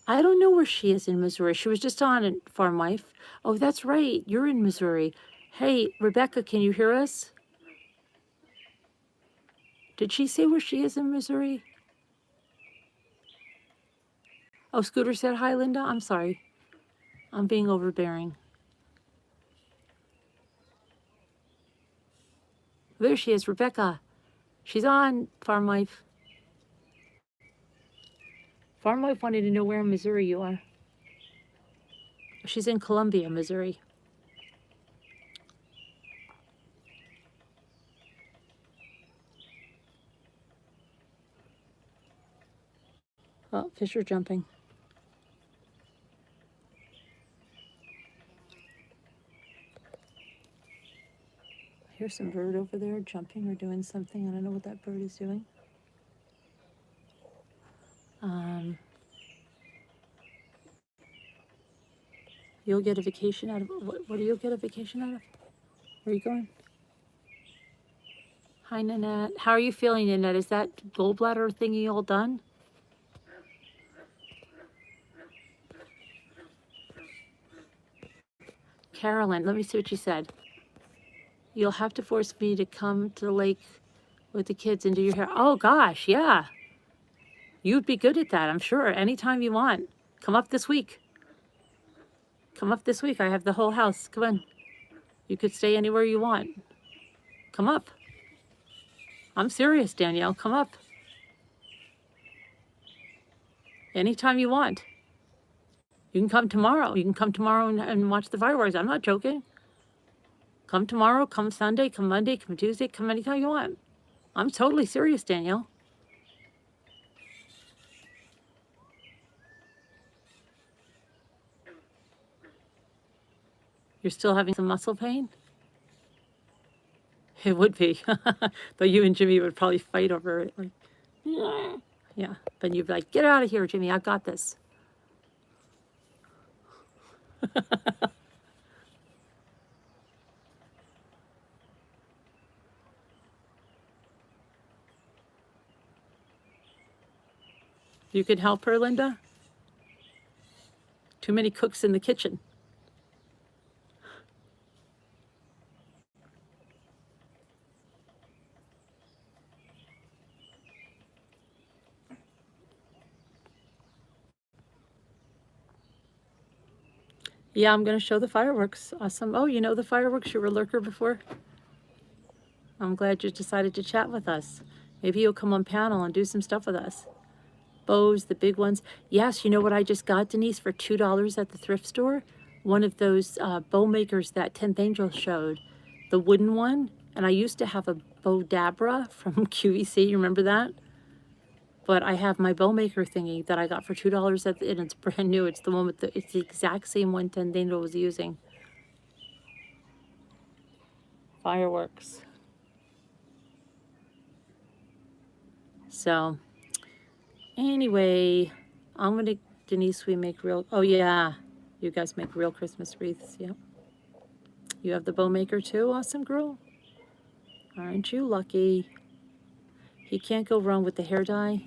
I don't know where she is in Missouri. She was just on Farm Life. Oh, that's right. You're in Missouri. Hey, Rebecca, can you hear us? Did she say where she is in Missouri? Oh, Scooter said hi, Linda. I'm sorry. I'm being overbearing. There she is, Rebecca. She's on Farm Life. Farm Life wanted to know where in Missouri you are. She's in Columbia, Missouri. Oh, fish are jumping. Here's some bird over there jumping or doing something. I don't know what that bird is doing. You'll get a vacation out of what do you get a vacation out of? Where are you going? Hi, Nanette. How are you feeling, Nanette? Is that gallbladder thingy all done? Carolyn, let me see what she said. You'll have to force me to come to the lake with the kids and do your hair. Oh, gosh, yeah. You'd be good at that, I'm sure. Anytime you want. Come up this week. Come up this week. I have the whole house. Come on. You could stay anywhere you want. Come up. I'm serious, Danielle. Come up. Anytime you want. You can come tomorrow. You can come tomorrow and watch the fireworks. I'm not joking. Come tomorrow, come Sunday, come Monday, come Tuesday, come anytime you want. I'm totally serious, Danielle. You're still having some muscle pain? It would be. Though you and Jimmy would probably fight over it. Like, yeah. But you'd be like, get out of here, Jimmy. I got this. You could help her, Linda? Too many cooks in the kitchen. Yeah, I'm going to show the fireworks. Awesome. Oh, you know the fireworks? You were a lurker before? I'm glad you decided to chat with us. Maybe you'll come on panel and do some stuff with us. Bows, the big ones. Yes, you know what I just got, Denise, for $2 at the thrift store? One of those bow makers that 10th Angel showed, the wooden one. And I used to have a bow dabra from QVC, you remember that? But I have my bow maker thingy that I got for $2 and it's brand new. It's the one with the, it's the exact same one 10th Angel was using. Fireworks. So, anyway, I'm gonna, Denise, we make real, oh yeah, you guys make real Christmas wreaths, yeah. You have the bow maker too, awesome girl? Aren't you lucky? He can't go wrong with the hair dye.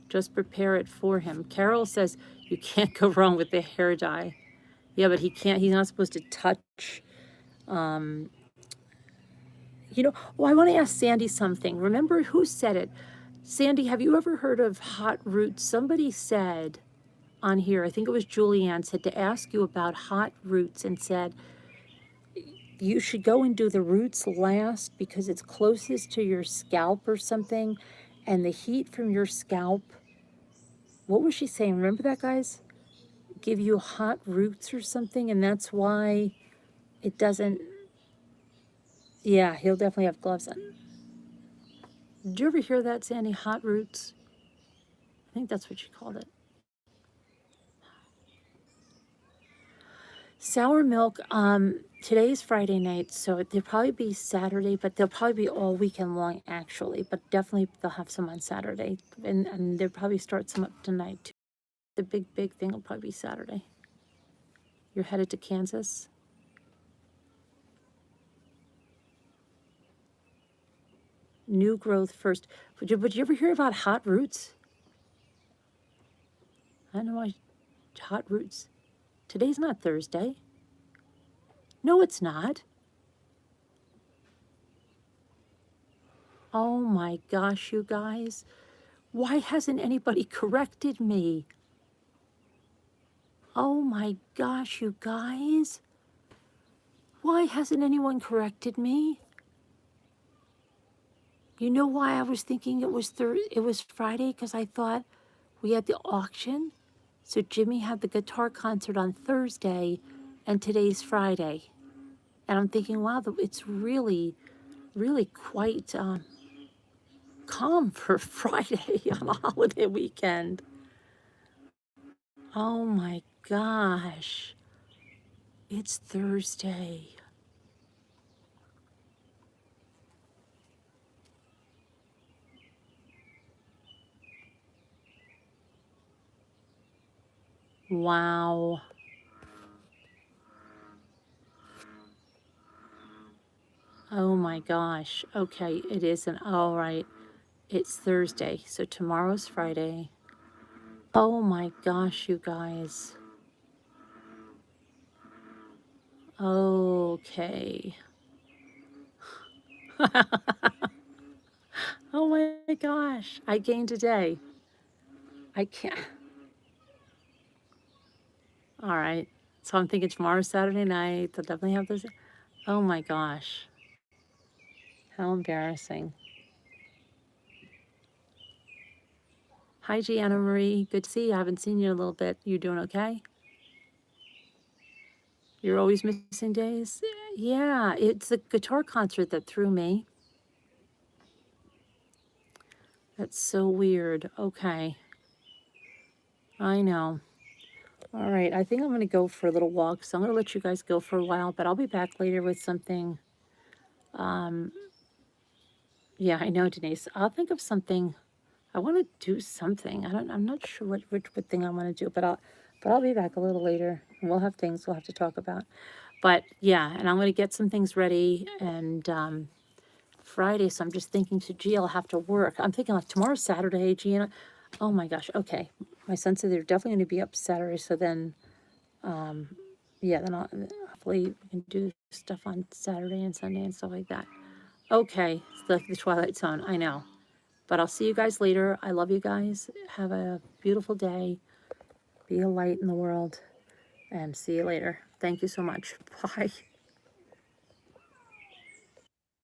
Just prepare it for him. Carol says you can't go wrong with the hair dye. Yeah, but he can't, he's not supposed to touch, you know, oh, I want to ask Sandy something. Remember who said it? Sandy, have you ever heard of hot roots? Somebody said on here, I think it was Julianne, said to ask you about hot roots and said, you should go and do the roots last because it's closest to your scalp or something. And the heat from your scalp, what was she saying? Remember that, guys? Give you hot roots or something. And that's why it doesn't, yeah, he'll definitely have gloves on. Did you ever hear that, Sandy? Hot roots? I think that's what she called it. Sour milk, today's Friday night, so they'll probably be Saturday, but they'll probably be all weekend long, actually. But definitely they'll have some on Saturday. And they'll probably start some up tonight, too. The big thing will probably be Saturday. You're headed to Kansas? New growth first. Would you ever hear about hot roots? I don't know why. Hot roots. Today's not Thursday. No, it's not. Oh my gosh, you guys. Why hasn't anybody corrected me? Oh my gosh, you guys. Why hasn't anyone corrected me? You know why I was thinking it was Friday? Because I thought we had the auction. So Jimmy had the guitar concert on Thursday, and today's Friday. And I'm thinking, wow, it's really, really quite calm for Friday on a holiday weekend. Oh my gosh. It's Thursday. Wow. Oh my gosh. Okay, it isn't. All right. It's Thursday, so tomorrow's Friday. Oh my gosh, you guys. Okay. Oh my gosh. I gained a day. I can't. All right. So I'm thinking tomorrow's Saturday night. They'll definitely have this. Oh my gosh. How embarrassing. Hi, Gianna Marie. Good to see you. I haven't seen you in a little bit. You doing okay? You're always missing days? Yeah, it's the guitar concert that threw me. That's so weird. Okay. I know. All right, I think I'm going to go for a little walk, so I'm going to let you guys go for a while, but I'll be back later with something. Yeah, I know, Denise. I'll think of something. I want to do something. I'm not sure what thing I want to do, but I'll be back a little later, and we'll have things we'll have to talk about. But yeah, and I'm going to get some things ready, and Friday, so I'm just thinking to G, I'll have to work. I'm thinking like tomorrow's Saturday, Gianna. Oh my gosh, okay. My son said they're definitely going to be up Saturday, so then, yeah, then I'll hopefully we can do stuff on Saturday and Sunday and stuff like that. Okay, it's like the Twilight Zone, I know. But I'll see you guys later. I love you guys. Have a beautiful day. Be a light in the world. And see you later. Thank you so much. Bye.